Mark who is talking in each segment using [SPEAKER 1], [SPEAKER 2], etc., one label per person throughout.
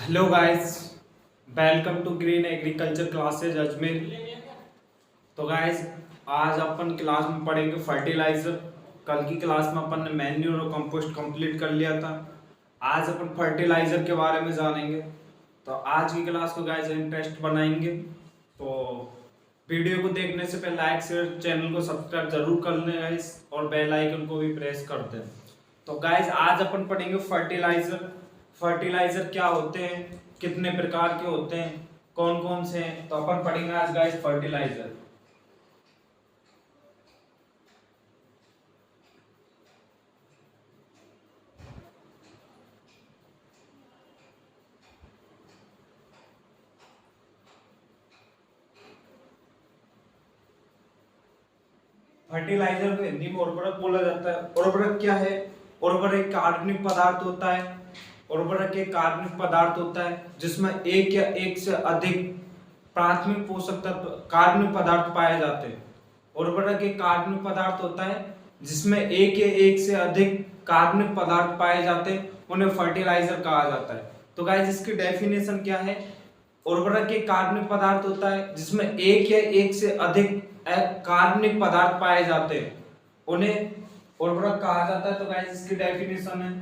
[SPEAKER 1] Hello guys, welcome to green agriculture classes Ajmer. तो guys, आज अपन class में पढ़ेंगे फर्टिलाइजर। कल की क्लास में अपन ने मैन्यूर और कंपोस्ट कंप्लीट कर लिया था। आज अपन फर्टिलाइजर के बारे में जानेंगे। तो आज की क्लास को गाइस इंटरेस्ट बनाएंगे। तो वीडियो को देखने से पहले लाइक शेयर चैनल को सब्सक्राइब जरूर कर लें गाइस, और बेल आइकन को भी प्रेस कर दें। तो गाइस, आज अपन पढ़ेंगे फर्टिलाइजर। फर्टिलाइजर क्या होते हैं, कितने प्रकार के होते हैं, कौन कौन से हैं, तो अपन पढ़ेंगे आज गाइस फर्टिलाइजर। फर्टिलाइजर को हिंदी में उर्वरक बोला जाता है। उर्वरक क्या है? उर्वरक एक कार्बनिक पदार्थ होता है। उर्वरक एक कार्बनिक पदार्थ होता है जिसमें एक या एक से अधिक प्राथमिक पोषक तत्व कार्बनिक पदार्थ पाए जाते हैं। उर्वरक एक कार्बनिक पदार्थ होता है जिसमें एक या एक से अधिक कार्बनिक पदार्थ पाए जाते हैं, उन्हें फर्टिलाइजर कहा जाता है। तो गाइस, इसकी डेफिनेशन क्या है? उर्वरक एक कार्बनिक पदार्थ होता है जिसमें एक या एक से अधिक कार्बनिक पदार्थ पाए जाते हैं, उन्हें उर्वरक कहा जाता है। तो गाइस, इसकी डेफिनेशन है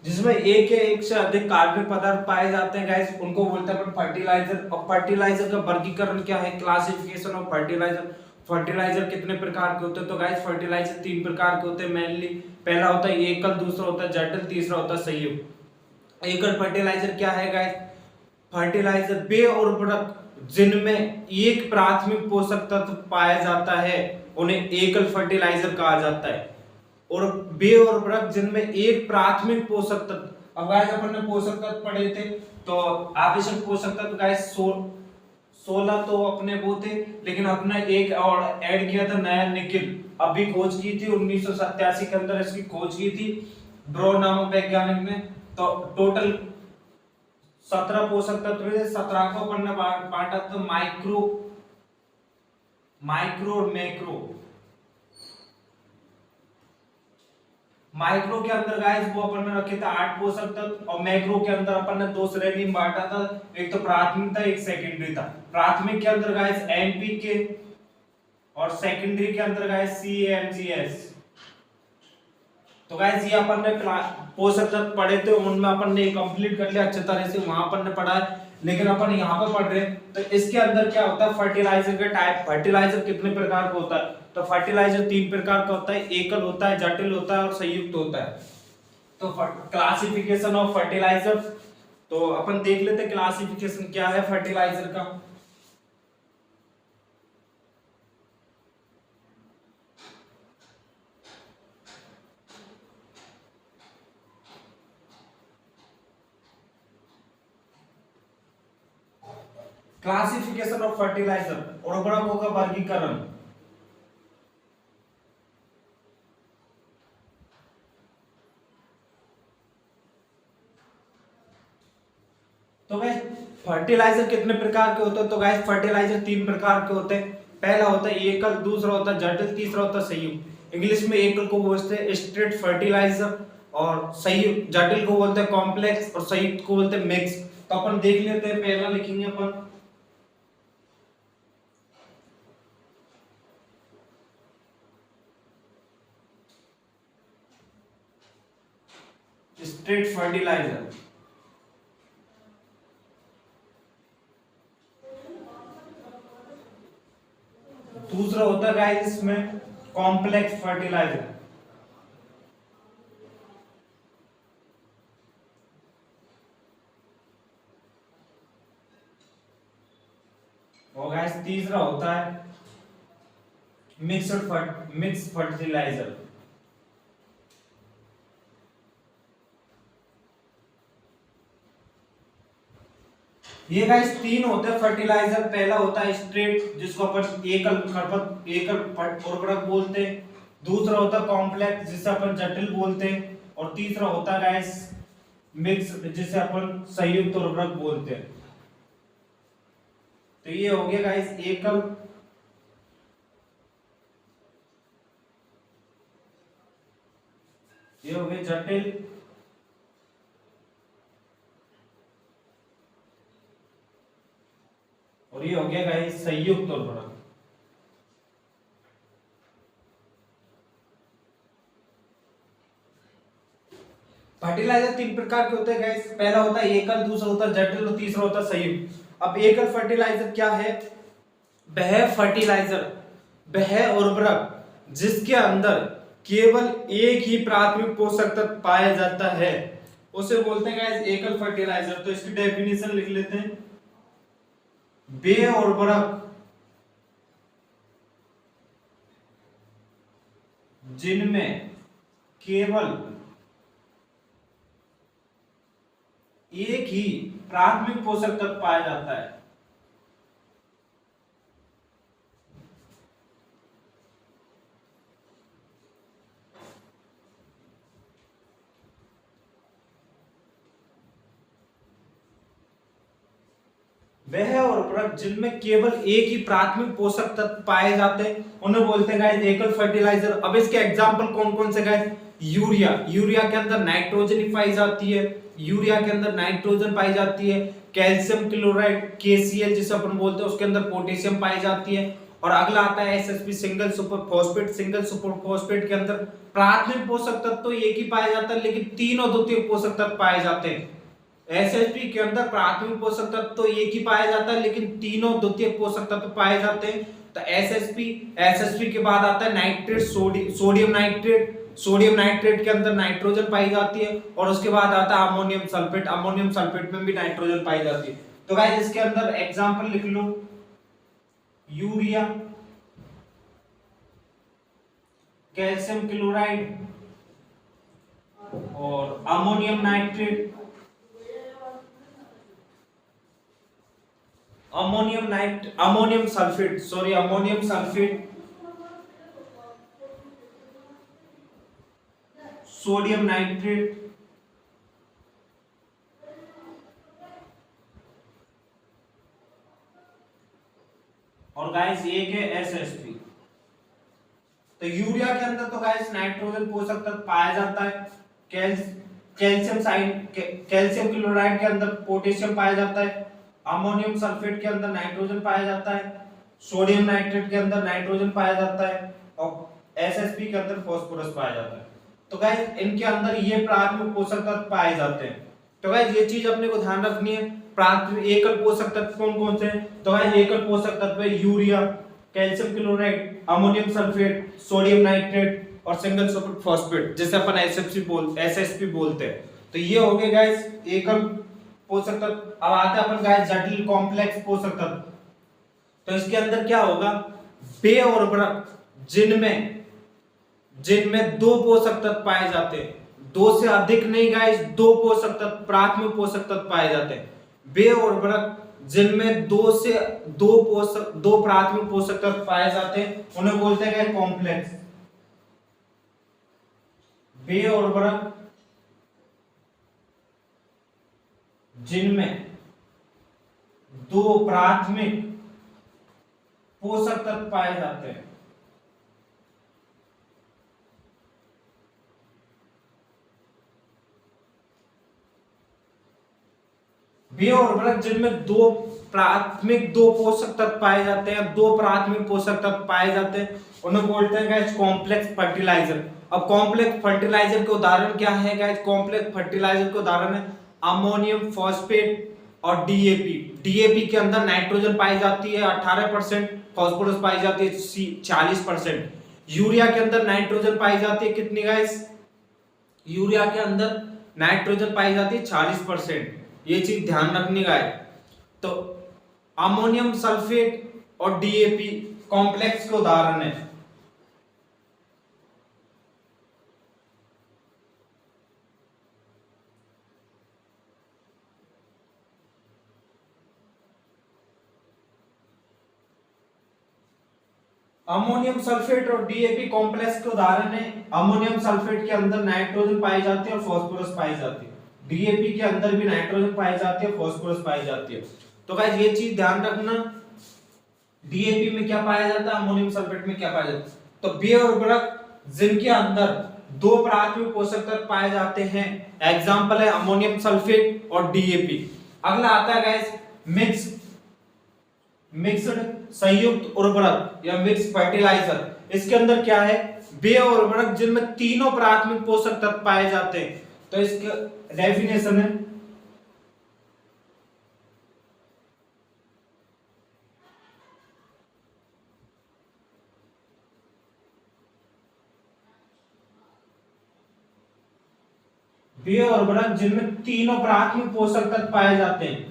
[SPEAKER 1] जिसमें एक या एक से अधिक कार्बनिक पदार्थ पाए जाते हैं गाइस, उनको बोलते हैं अपन फर्टिलाइजर। और फर्टिलाइजर का वर्गीकरण क्या है? Classification of fertiliser. फर्टिलाइजर कितने प्रकार के होते हैं? तो गाइस, फर्टिलाइजर तीन प्रकार के होते हैं मेनली। पहला होता है एकल, दूसरा होता है जटिल, तीसरा होता है संयुक्त। एकल फर्टिलाइजर क्या है गाइस? फर्टिलाइजर वे उर्वरक जिनमें एक प्राथमिक पोषक तत्व पाया जाता है, उन्हें एकल फर्टिलाइजर कहा जाता है। और वे उर्वरक जिनमें एक प्राथमिक पोषक तत्व, अब गाइस अपन ने पोषक तत्व पढ़े थे, तो आवश्यक पोषक तत्व गाइस 16 तो अपने वो थे, लेकिन अपने एक और ऐड किया था नया, निकिल। अभी खोज की थी 1987 के अंदर, इसकी खोज की थी ब्रो नामक वैज्ञानिक ने। तो टोटल 17 पोषक तत्व थे। 17 को अपन ने बांटा तो माइक्रो माइक्रो और मैक्रो। माइक्रो के अंदर गाइस वो अपन ने रखे थे 8 पोषक तत्व, और मैक्रो के अंदर अपन ने दो श्रेणी में बांटा था, एक तो प्राथमिक था, एक सेकेंडरी था। प्राथमिक के अंदर गाइस एनपीके, और सेकेंडरी के अंदर गाइस सीएमजीएस। तो गाइस, ये अपन ने पोषक तत्व पढ़े थे, उनमें अपन ने कंप्लीट कर लिया अच्छे तरह से, वहां अपन ने पढ़ा है। लेकिन अपन यहाँ पे पढ़ रहे हैं, तो इसके अंदर क्या होता है? फर्टिलाइजर के टाइप। फर्टिलाइजर कितने प्रकार का होता है? तो फर्टिलाइजर तीन प्रकार का होता है, एकल होता है, जटिल होता है और संयुक्त होता है। तो क्लासिफिकेशन ऑफ फर्टिलाइजर, तो अपन देख लेते हैं क्लासिफिकेशन क्या है फर्टिलाइजर का। क्लासिफिकेशन ऑफ फर्टिलाइजर, उर्वरकों का वर्गीकरण। तो गाइस, फर्टिलाइजर कितने प्रकार के होते हैं? तो गाइस, फर्टिलाइजर तीन प्रकार के होते हैं। पहला होता है एकल, दूसरा होता है जटिल, तीसरा होता है संयुक्त। इंग्लिश में एकल को बोलते हैं स्ट्रेट फर्टिलाइजर, और संयुक्त जटिल को बोलते हैं कॉम्प्लेक्स, और संयुक्त को बोलते हैं मिक्स। तो अपन देख लेते हैं, पहला लिखेंगे अपन स्ट्रेट फर्टिलाइजर। दूसरा होता है गाइस इसमें कॉम्प्लेक्स फर्टिलाइजर। और गाइस तीसरा होता है मिक्स फर्टिलाइजर। ये गाइस तीन होते हैं फर्टिलाइजर। पहला होता है स्ट्रेट, जिसको अपन एकल उर्वरक बोलते हैं। दूसरा होता है कॉम्प्लेक्स, जिसे अपन जटिल बोलते हैं। और तीसरा होता है गाइस मिक्स, जिसे अपन संयुक्त उर्वरक बोलते हैं। तो ये हो गया गाइस एकल, ये हो गए जटिल, और ये हो गया गाइस संयुक्त उर्वरक। फर्टिलाइजर तीन प्रकार के होते हैं गाइस। पहला होता है एकल, दूसरा होता है जटिल और तीसरा होता है संयुक्त। अब एकल फर्टिलाइजर क्या है? वह फर्टिलाइजर, वह उर्वरक जिसके अंदर केवल एक ही प्राथमिक पोषक तत्व पाया जाता है, उसे बोलते हैं गाइस एकल फर्टिलाइजर। तो इसकी डेफिनेशन लिख लेते हैं। वे उर्वरक जिनमें केवल एक ही प्राथमिक पोषक तत्व पाया जाता है, वह उर्वरक जिनमें केवल एक ही प्राथमिक पोषक तत्व पाए जाते हैं, उन्हें बोलते हैं गाइस एकल फर्टिलाइजर। अब इसके एग्जांपल कौन कौन से गाइस? यूरिया, यूरिया के अंदर नाइट्रोजन पाई जाती है, यूरिया के अंदर नाइट्रोजन पाई जाती है। कैल्शियम क्लोराइड KCl जिसे अपन बोलते हैं, उसके अंदर पोटेशियम पाई जाती है। और अगला आता है SSP single super phosphate. Single super phosphate के अंदर प्राथमिक पोषक तत्व तो एक ही पाया जाता है, लेकिन तीनों द्वितीयक पोषक तत्व पाए जाते हैं। एसएसपी के अंदर प्राथमिक पोषक तत्व तो एक ही पाया जाता है, लेकिन तीनों द्वितीयक पोषक तत्व पाए जाते हैं। तो एसएसपी के बाद आता है nitrate, sodium nitrate. Sodium nitrate के अंदर नाइट्रोजन पाई जाती है। और उसके बाद आता है अमोनियम सल्फेट। अमोनियम सल्फेट में भी नाइट्रोजन पाई जाती है। तो गाइस इसके अंदर एग्जांपल लिख लो, यूरिया, कैल्शियम क्लोराइड और ammonium nitrate, ammonium sulphate, sodium nitrate और गाइस एक है एसएसपी। तो यूरिया के अंदर तो गाइस नाइट्रोजन पोषक तत्व पाया जाता है। कैल्शियम क्लोराइड के अंदर पोटेशियम पाया जाता है। अमोनियम सल्फेट के अंदर नाइट्रोजन पाया जाता है। सोडियम नाइट्रेट के अंदर नाइट्रोजन पाया जाता है। और एसएसपी के अंदर फास्फोरस पाया जाता है। तो गाइस इनके अंदर ये प्राथमिक पोषक तत्व पाए जाते हैं। तो गाइस ये चीज अपने को ध्यान रखनी है। प्राथमिक एकल पोषक तत्व कौन कौन से हैं? तो गाइस एकल पोषक तत्व है urea, calcium chloride, ammonium sulphate, sodium nitrate और सिंगल सुपर फॉस्फेट, जिसे अपन एसएसपी बोलते हैं। तो ये हो गए गाइस एकल पोषक तत्व। अब आते हैं अपन गाइस जटिल कॉम्प्लेक्स पोषक तत्व। तो इसके अंदर क्या होगा? वे उर्वरक जिनमें दो पोषक तत्व पाए जाते हैं, दो से अधिक नहीं गाइस, दो पोषक तत्व, प्राथमिक पोषक तत्व पाए जाते हैं। वे उर्वरक जिनमें दो प्राथमिक पोषक तत्व पाए जाते हैं, उन्हें बोलते हैं गाइस कॉम्प्लेक्स। वे उर्वरक जिनमें दो प्राथमिक पोषक तत्व पाए जाते हैं, वे उर्वरक जिनमें दो पोषक तत्व पाए जाते हैं, दो प्राथमिक पोषक तत्व पाए जाते हैं, उन्हें बोलते हैं गाइस कॉम्प्लेक्स फर्टिलाइजर। अब कॉम्प्लेक्स फर्टिलाइजर के उदाहरण क्या है गाइस? कॉम्प्लेक्स फर्टिलाइजर के उदाहरण है अमोनियम फॉस्फेट और डीएपी। डीएपी के अंदर नाइट्रोजन पाई जाती है 18%, फास्फोरस पाई जाती है 40%। यूरिया के अंदर नाइट्रोजन पाई जाती है कितनी गाइस? यूरिया के अंदर नाइट्रोजन पाई जाती है 40%। ये चीज ध्यान रखनी गाइस। तो अमोनियम सल्फेट और डीएपी कॉम्प्लेक्स के उदाहरण है। अमोनियम सल्फेट और डीएपी कॉम्प्लेक्स के उदाहरण है। अमोनियम सल्फेट के अंदर नाइट्रोजन पाई जाती है और फास्फोरस पाई जाती है। डीएपी के अंदर भी नाइट्रोजन पाई जाती है, फास्फोरस पाई जाती है। तो गाइस ये चीज ध्यान रखना, डीएपी में क्या पाया जाता है, अमोनियम सल्फेट में क्या पाया जाता है। तो वे उर्वरक जिनके अंदर दो प्राथमिक पोषक तत्व पाए जाते हैं, एग्जांपल है अमोनियम सल्फेट और डीएपी। अगला आता है गाइस मिक्स्ड संयुक्त उर्वरक या मिक्स फर्टिलाइजर। इसके अंदर क्या है, वे उर्वरक जिनमें तीनों प्राथमिक पोषक तत्व पाए जाते हैं। तो इसका डेफिनेशन है वे उर्वरक जिनमें तीनों प्राथमिक पोषक तत्व पाए जाते हैं।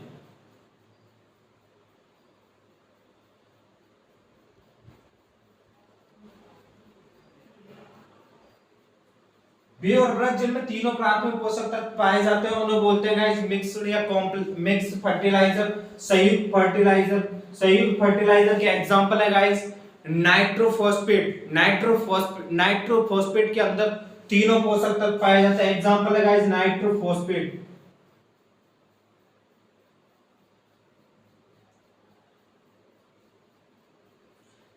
[SPEAKER 1] वे उर्वरक जिनमें तीनों प्राथमिक पोषक तत्व पाए जाते हैं उन्हें बोलते हैं गाइस मिक्स्ड या मिक्स फर्टिलाइजर, संयुक्त फर्टिलाइजर। संयुक्त फर्टिलाइजर के एग्जांपल है गाइस नाइट्रोफॉस्फेट। नाइट्रोफॉस्फेट के अंदर तीनों पोषक तत्व पाए जाते हैं, एग्जांपल है गाइस नाइट्रोफॉस्फेट।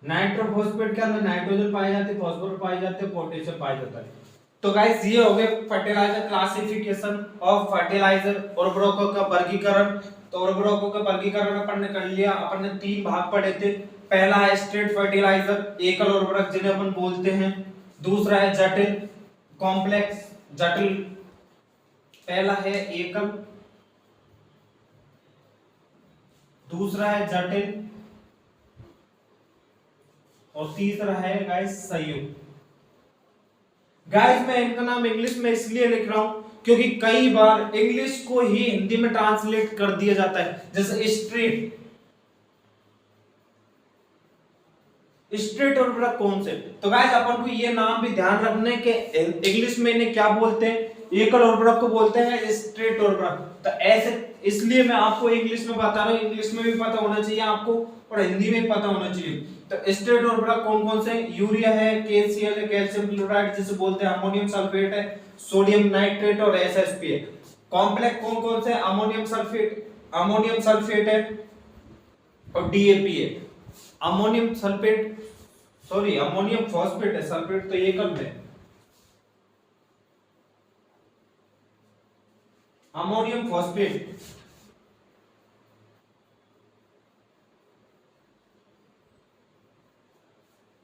[SPEAKER 1] नाइट्रोफॉस्फेट के अंदर नाइट्रोजन पाए जाते हैं, फास्फोरस पाए जाते हैं, पोटेशियम पाया जाता है। तो गाइस ये हो गए फर्टिलाइजर क्लासिफिकेशन ऑफ फर्टिलाइजर, उर्वरकों का वर्गीकरण। तो उर्वरकों का वर्गीकरण अपन ने कर लिया। अपन ने तीन भाग पढ़े थे। पहला है स्ट्रेट फर्टिलाइजर, एकल उर्वरक जिन्हें अपन बोलते हैं। दूसरा है जटिल कॉम्प्लेक्स, जटिल। पहला है एकल, दूसरा है जटिल और तीसरा है गाइस संयुक्त। गाइस मैं इनका नाम इंग्लिश में इसलिए लिख रहा हूं क्योंकि कई बार इंग्लिश को ही हिंदी में ट्रांसलेट कर दिया जाता है, जैसे स्ट्रेट। स्ट्रेट उर्वरक कौन से। तो गाइस अपन को ये नाम भी ध्यान रखने के इंग्लिश में इन्हें क्या बोलते हैं, एकल उर्वरक को बोलते हैं स्ट्रेट उर्वरक। तो ऐसे इसलिए मैं आपको इंग्लिश में बता रहा हूं, इंग्लिश में भी पता होना चाहिए आपको और हिंदी में भी पता होना चाहिए। तो स्ट्रेट उर्वरक कौन कौन से, यूरिया है, केसीएल है, कैल्शियम क्लोराइड जिसे बोलते हैं, अमोनियम सल्फेट है, सोडियम नाइट्रेट और एसएसपी है। कॉम्प्लेक्स कौन कौन से, अमोनियम सल्फेट है और डीएपी है। अमोनियम फॉस्फेट है, सल्फेट तो एकल है। अमोनियम फॉस्फेट,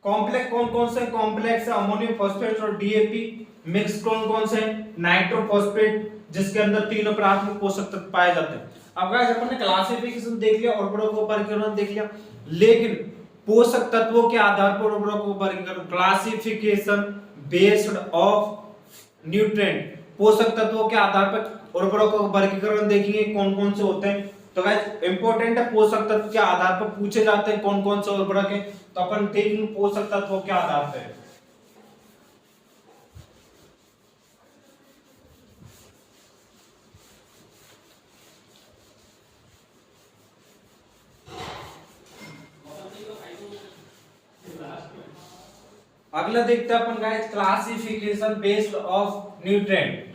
[SPEAKER 1] कॉम्प्लेक्स कौन कौन से, कॉम्प्लेक्स है अमोनियम फॉस्फेट और डीएपी। मिक्स कौन कौन से, नाइट्रोफॉस्फेट जिसके अंदर तीनों प्राथमिक पोषक तत्व पाए जाते हैं। अब गाइस अपन ने क्लासिफिकेशन देख लिया, उर्वरकों का वर्गीकरण देख लिया, लेकिन पोषक तत्वों के आधार पर उर्वरकों का वर्गीकरण, क्लासिफिकेशन बेस्ड ऑफ न्यूट्रिएंट, पोषक तत्वों के आधार पर उर्वरकों का वर्गीकरण देखेंगे कौन कौन से होते हैं। तो गाइस इंपॉर्टेंट है, पोषक तत्व के आधार पर पूछे जाते हैं कौन कौन से उर्वरक है। तो अपन देखेंगे पोषक तत्वों के आधार पर। अगला देखते हैं अपन guys classification based of nutrient.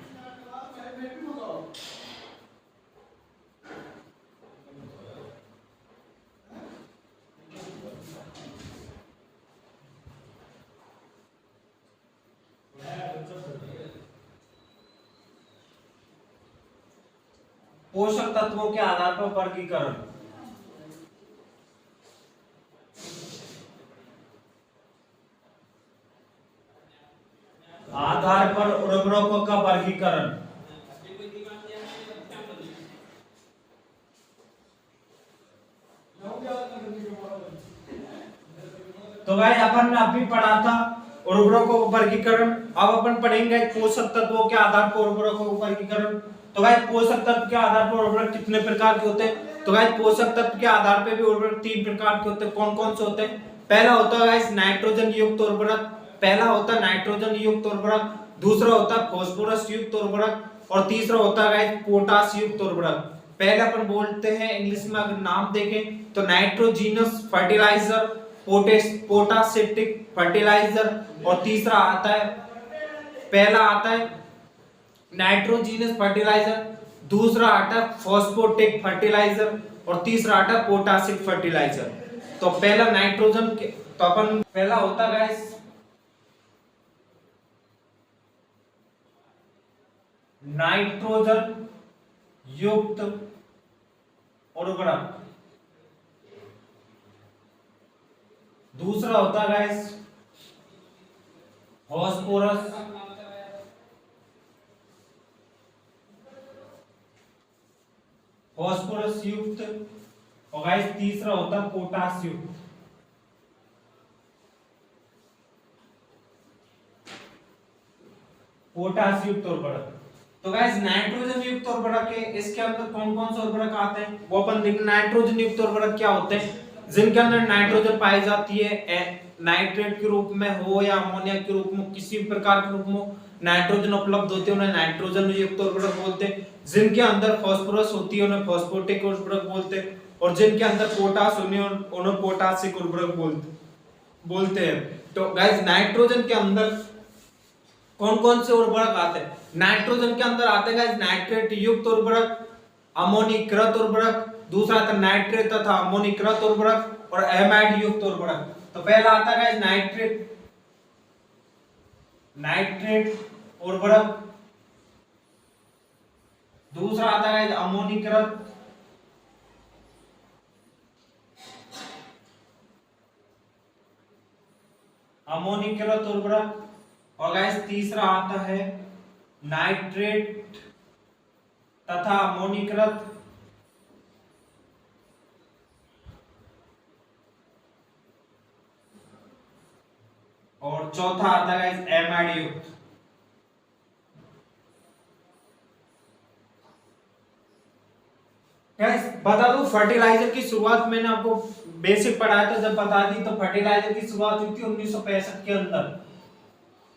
[SPEAKER 1] पोषक तत्वों के आधार पर वर्गीकरण। आधार पर उर्वरकों का वर्गीकरण। तो भाई अपन ने अभी पढ़ा था उर्वरकों का वर्गीकरण। अब अपन पढ़ेंगे पोषक तत्वों के आधार पर उर्वरकों का वर्गीकरण। तो भाई पोषक तत्व के आधार पर उर्वरक कितने प्रकार के होते हैं, तो गाइस पोषक तत्व के आधार पे भी उर्वरक तीन प्रकार के होते हैं। कौन कौन से होते हैं? पहला होता है गाइस नाइट्रोजन युक्त उर्वरक, पहला होता है नाइट्रोजन युक्त उर्वरक, दूसरा होता है फास्फोरस युक्त उर्वरक और तीसरा होता है गाइस पोटाश युक्त उर्वरक। पहले अपन बोलते हैं इंग्लिश में अगर नाम देखें तो नाइट्रोजीनस फर्टिलाइजर, पोटासिटिक फर्टिलाइजर और तीसरा आता है, पहला आता है नाइट्रोजीनस फर्टिलाइजर, दूसरा आता है फॉस्फोटिक फर्टिलाइजर और तीसरा आता है पोटासिक फर्टिलाइजर। तो पहला नाइट्रोजन तो अपन पहला होता है गाइस नाइट्रोजन युक्त उर्वरक, दूसरा होता है गाइस फॉस्फोरस, फॉस्फोरस युक्त और गाइस तीसरा होता है पोटास युक्त। पोटास युक्त उर्वरक। तो गाइस नाइट्रोजन युक्त उर्वरक है, इसके अंदर कौन कौन से उर्वरक आते हैं वो अपन देख। नाइट्रोजन युक्त उर्वरक क्या होते हैं? जिनके अंदर नाइट्रोजन पाई जाती है नाइट्रेट के रूप में हो या अमोनिया के रूप में, किसी भी प्रकार के रूप में नाइट्रोजन उपलब्ध होते हैं उन्हें नाइट्रोजन युक्त उर्वरक बोलते हैं। जिनके अंदर फास्फोरस होती है उन्हें फॉस्फोटिक उर्वरक बोलते हैं और जिनके अंदर पोटास उन्हें पोटासिक उर्वरक बोलते हैं। तो गाइस नाइट्रोजन के अंदर कौन कौन से उर्वरक आते हैं? नाइट्रोजन के अंदर आते हैं नाइट्रेट युक्त उर्वरक, अमोनिकृत उर्वरक, दूसरा आता है नाइट्रेट तथा अमोनिकृत उर्वरक और एमाइड युक्त उर्वरक। तो पहला आता है नाइट्रेट उर्वरक, दूसरा आता है अमोनिकृत, उर्वरक और गाइस तीसरा आता है नाइट्रेट तथा अमोनिकृत और चौथा आता है एमाइड युक्त। गाइस बता दूं फर्टिलाइजर की शुरुआत मैंने आपको बेसिक पढ़ाया था जब बता दी, तो फर्टिलाइजर की शुरुआत हुई थी 1965 के अंदर।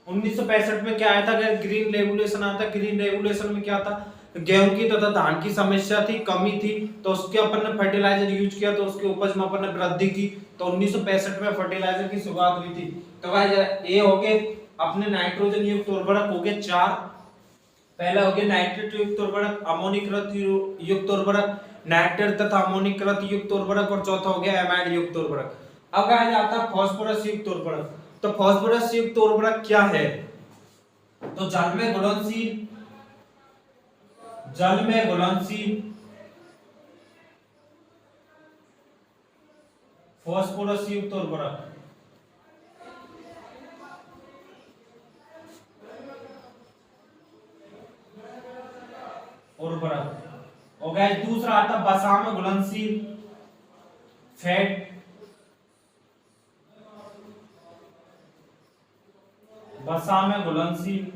[SPEAKER 1] 1965 में क्या आया था? ग्रीन रेवोल्यूशन आया था। ग्रीन रेवोल्यूशन में क्या था? गेहूं की तथा धान की समस्या थी, कमी थी, तो उसके अपन ने फर्टिलाइजर यूज किया तो उसकी उपज में अपन ने वृद्धि की। तो 1965 में फर्टिलाइजर की शुरुआत हुई थी। तो गाइस ये हो गए अपने नाइट्रोजन युक्त उर्वरक हो गए चार। पहला हो गया नाइट्रेट युक्त उर्वरक, अमोनिकृत युक्त उर्वरक, नाइट्रेट तथा अमोनिकृत युक्त उर्वरक और चौथा हो गया एमाइड युक्त उर्वरक। अब गाइस आता है फास्फोरस युक्त उर्वरक। तो फास्फोरस युक्त उर्वरक क्या है? तो जल में घुलनशील फास्फोरस युक्त उर्वरक, और गाइस दूसरा आता वसा में घुलनशील फैट, वसा में घुलनशील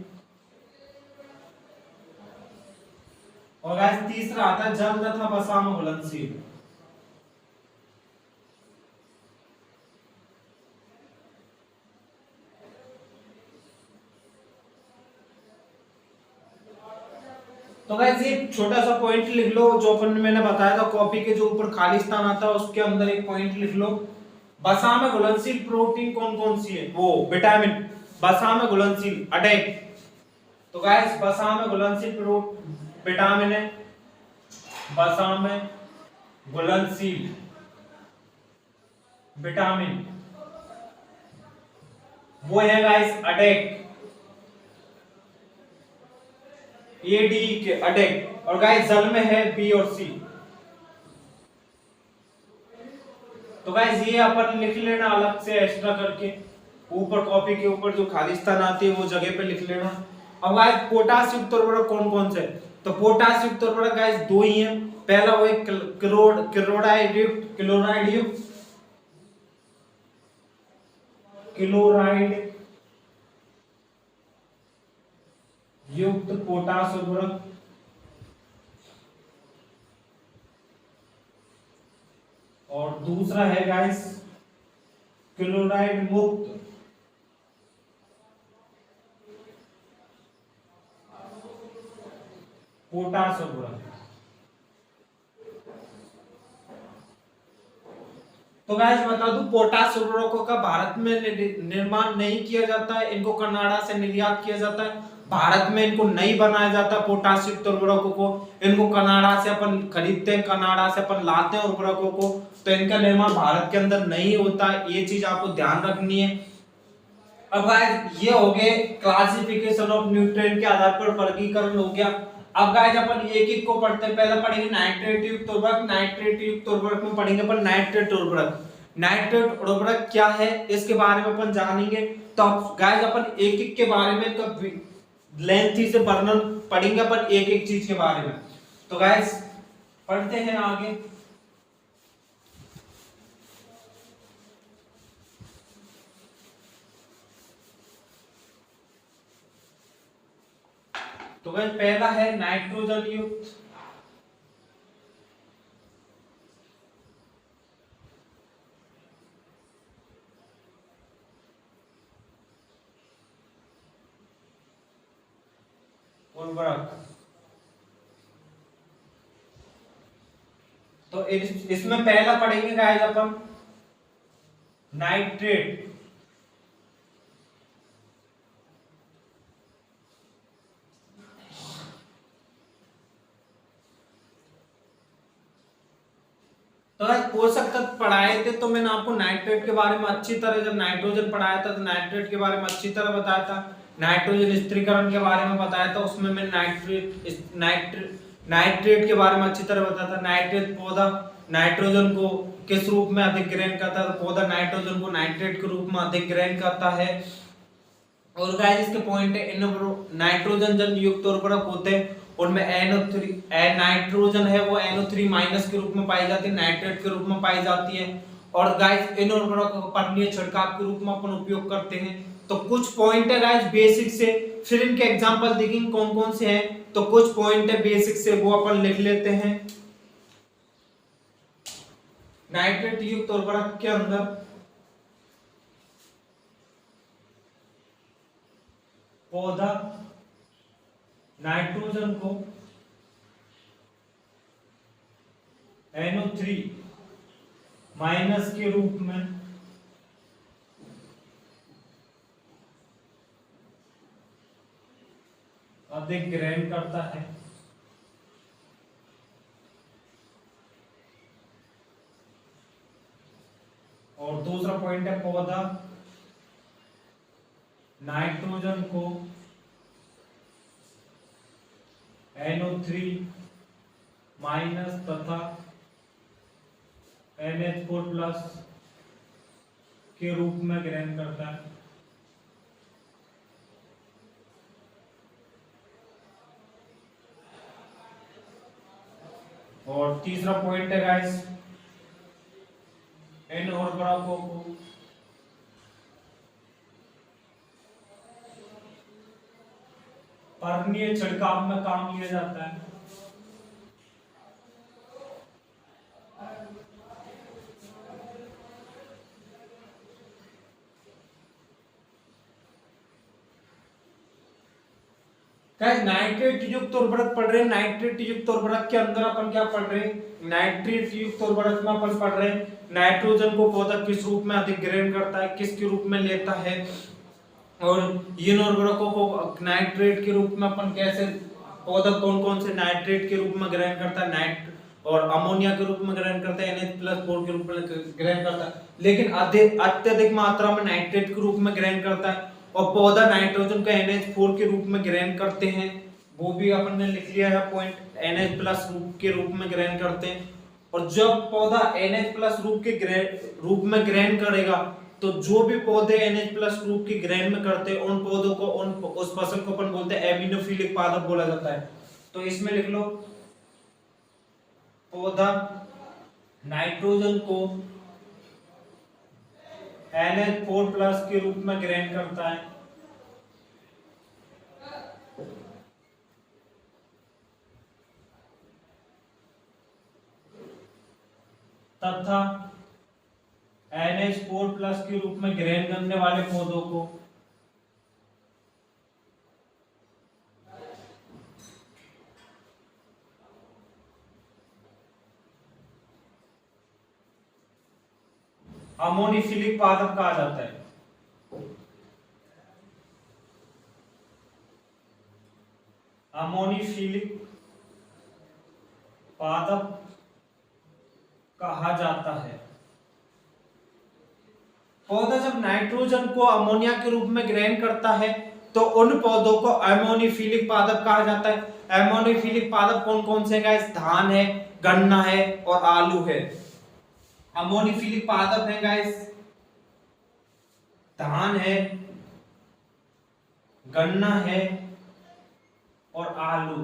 [SPEAKER 1] और गाइस तीसरा आता है जल तथा वसा में घुलनशील। तो गाइस ये छोटा सा पॉइंट लिख लो जो अपन मैंने बताया था, कॉपी के जो ऊपर खाली स्थान आता है उसके अंदर एक पॉइंट लिख लो। वसा में घुलनशील प्रोटीन कौन कौन सी है? वो विटामिन वसा में घुलनशील अटैक। तो गाइस वसा में घुलनशील विटामिन है, वसा में घुलनशील विटामिन वो है गाइस अटैक, एडी के अटैक। और गाइस जल में है बी और सी। तो गाइस ये अपन लिख लेना अलग से एक्स्ट्रा करके, ऊपर कॉपी के ऊपर जो खाली स्थान आती है वो जगह पे लिख लेना। अब गाइस पोटास युक्त उर्वरक कौन कौन से? तो पोटास युक्त उर्वरक गाइस दो ही हैं। पहला वो एक क्लोराइड युक्त पोटास उर्वरक और दूसरा है गाइस क्लोराइड मुक्त पोटाश उर्वरक। तो गाइस बता दूं, पोटाश उर्वरकों का भारत में निर्माण नहीं किया जाता है, इनको कनाडा से निर्यात किया जाता है। भारत में इनको नहीं बनाया जाता पोटाश युक्त उर्वरकों को, इनको कनाडा से अपन खरीदते हैं, कनाडा से अपन लाते हैं उर्वरकों को, तो इनका निर्माण भारत के अंदर नहीं होता, ये चीज आपको ध्यान रखनी है। अब गाइस ये हो गए क्लासिफिकेशन ऑफ न्यूट्रिएंट के आधार पर वर्गीकरण हो गया। अब गाइस अपन एक एक को पढ़ते हैं, पहले पढ़ेंगे नाइट्रेट युक्त उर्वरक। नाइट्रेट युक्त उर्वरक में पढ़ेंगे अपन नाइट्रेट उर्वरक। नाइट्रेट उर्वरक क्या है इसके बारे में अपन जानेंगे। तो गाइस अपन एक एक के बारे में लेंथी से वर्णन पढ़ेंगे अपन एक एक चीज के बारे में। तो गाइस पढ़ते हैं आगे। तो गाइस पहला है नाइट्रोजन युक्त उर्वरक। तो इसमें पहला पढ़ेंगे गाइस अपन नाइट्रेट। तो पोषक तत्व पढ़ाए थे, तो मैंने आपको नाइट्रेट के बारे में अच्छी तरह, जब नाइट्रोजन पढ़ाया था तो नाइट्रेट के बारे में अच्छी तरह बताया था, नाइट्रोजन स्थिरीकरण के बारे में बताया था, उसमें मैं नाइट्रेट के बारे में अच्छी तरह बताया था। नाइट्रेट पौधा नाइट्रोजन को किस रूप में अधिक ग्रहण करता है, तो पौधा नाइट्रोजन को नाइट्रेट के रूप में अधिक ग्रहण करता है। और गाइस इसके पॉइंट है, इन नाइट्रोजन जन युक्त उर्वरक होते हैं उनमें NO3 नाइट्रोजन है वो NO3 माइनस के रूप में पाई जाती है, नाइट्रेट के रूप में पाई जाती है। और गाइस इन उर्वरकों को पर्णीय छिड़काव के रूप में अपन उपयोग करते हैं। तो कुछ पॉइंट है गाइस बेसिक से, फिर इनके एग्जांपल देखेंगे कौन कौन से हैं। तो कुछ पॉइंट है बेसिक से वो अपन लिख लेते हैं। नाइट्रेट युक्त उर्वरक के अंदर पौधा नाइट्रोजन को NO3 माइनस के रूप में अधिक ग्रहण करता है। और दूसरा पॉइंट है पौधा नाइट्रोजन को NO3 माइनस तथा NH4 प्लस के रूप में ग्रहण करता है। और तीसरा पॉइंट है गाइस, इन उर्वरकों को पर्णीय छिड़काव में काम लिया जाता है। नाइट्रेट युक्त उर्वरक पढ़ रहे हैं। नाइट्रेट युक्त उर्वरक के अंदर अपन क्या पढ़ रहे हैं, नाइट्रेट युक्त उर्वरक में अपन पढ़ रहे हैं नाइट्रोजन को पौधा किस रूप में अधिक ग्रहण करता है, किसके रूप में लेता है, और इन उर्वरकों को नाइट्रेट के रूप में अपन कैसे, पौधा कौन कौन से नाइट्रेट के रूप में ग्रहण करता है, नाइट और अमोनिया के रूप में ग्रहण करता है, NH+4 के रूप में ग्रहण करता है, लेकिन अत्यधिक मात्रा में नाइट्रेट के रूप में ग्रहण करता है। और पौधा नाइट्रोजन का NH4 के रूप में ग्रहण करते हैं, वो भी अपन ने लिख लिया है पॉइंट, NH+ रूप के रूप में ग्रहण करते हैं। और जब पौधा NH+ रूप में ग्रहण करेगा, तो जो भी पौधे NH+ रूप के ग्रहण में करते हैं उन पौधों को, उस फसल को अपन बोलते हैं एमिनोफिलिक पादप बोला जाता है। तो इसमें लिख लो, पौधा नाइट्रोजन को NH4+ के रूप में ग्रहण करता है, तथा NH4+ के रूप में ग्रहण करने वाले पौधों को अमोनिफिलिक पादप कहा जाता है। अमोनिफिलिक पादप कहा जाता है। पौधा जब नाइट्रोजन को अमोनिया के रूप में ग्रहण करता है तो उन पौधों को अमोनिफिलिक पादप कहा जाता है। अमोनिफिलिक पादप कौन कौन से गाइस? धान है, गन्ना है और आलू है। अमोनिफिलिक पादप है गाइस, धान है, गन्ना है और आलू।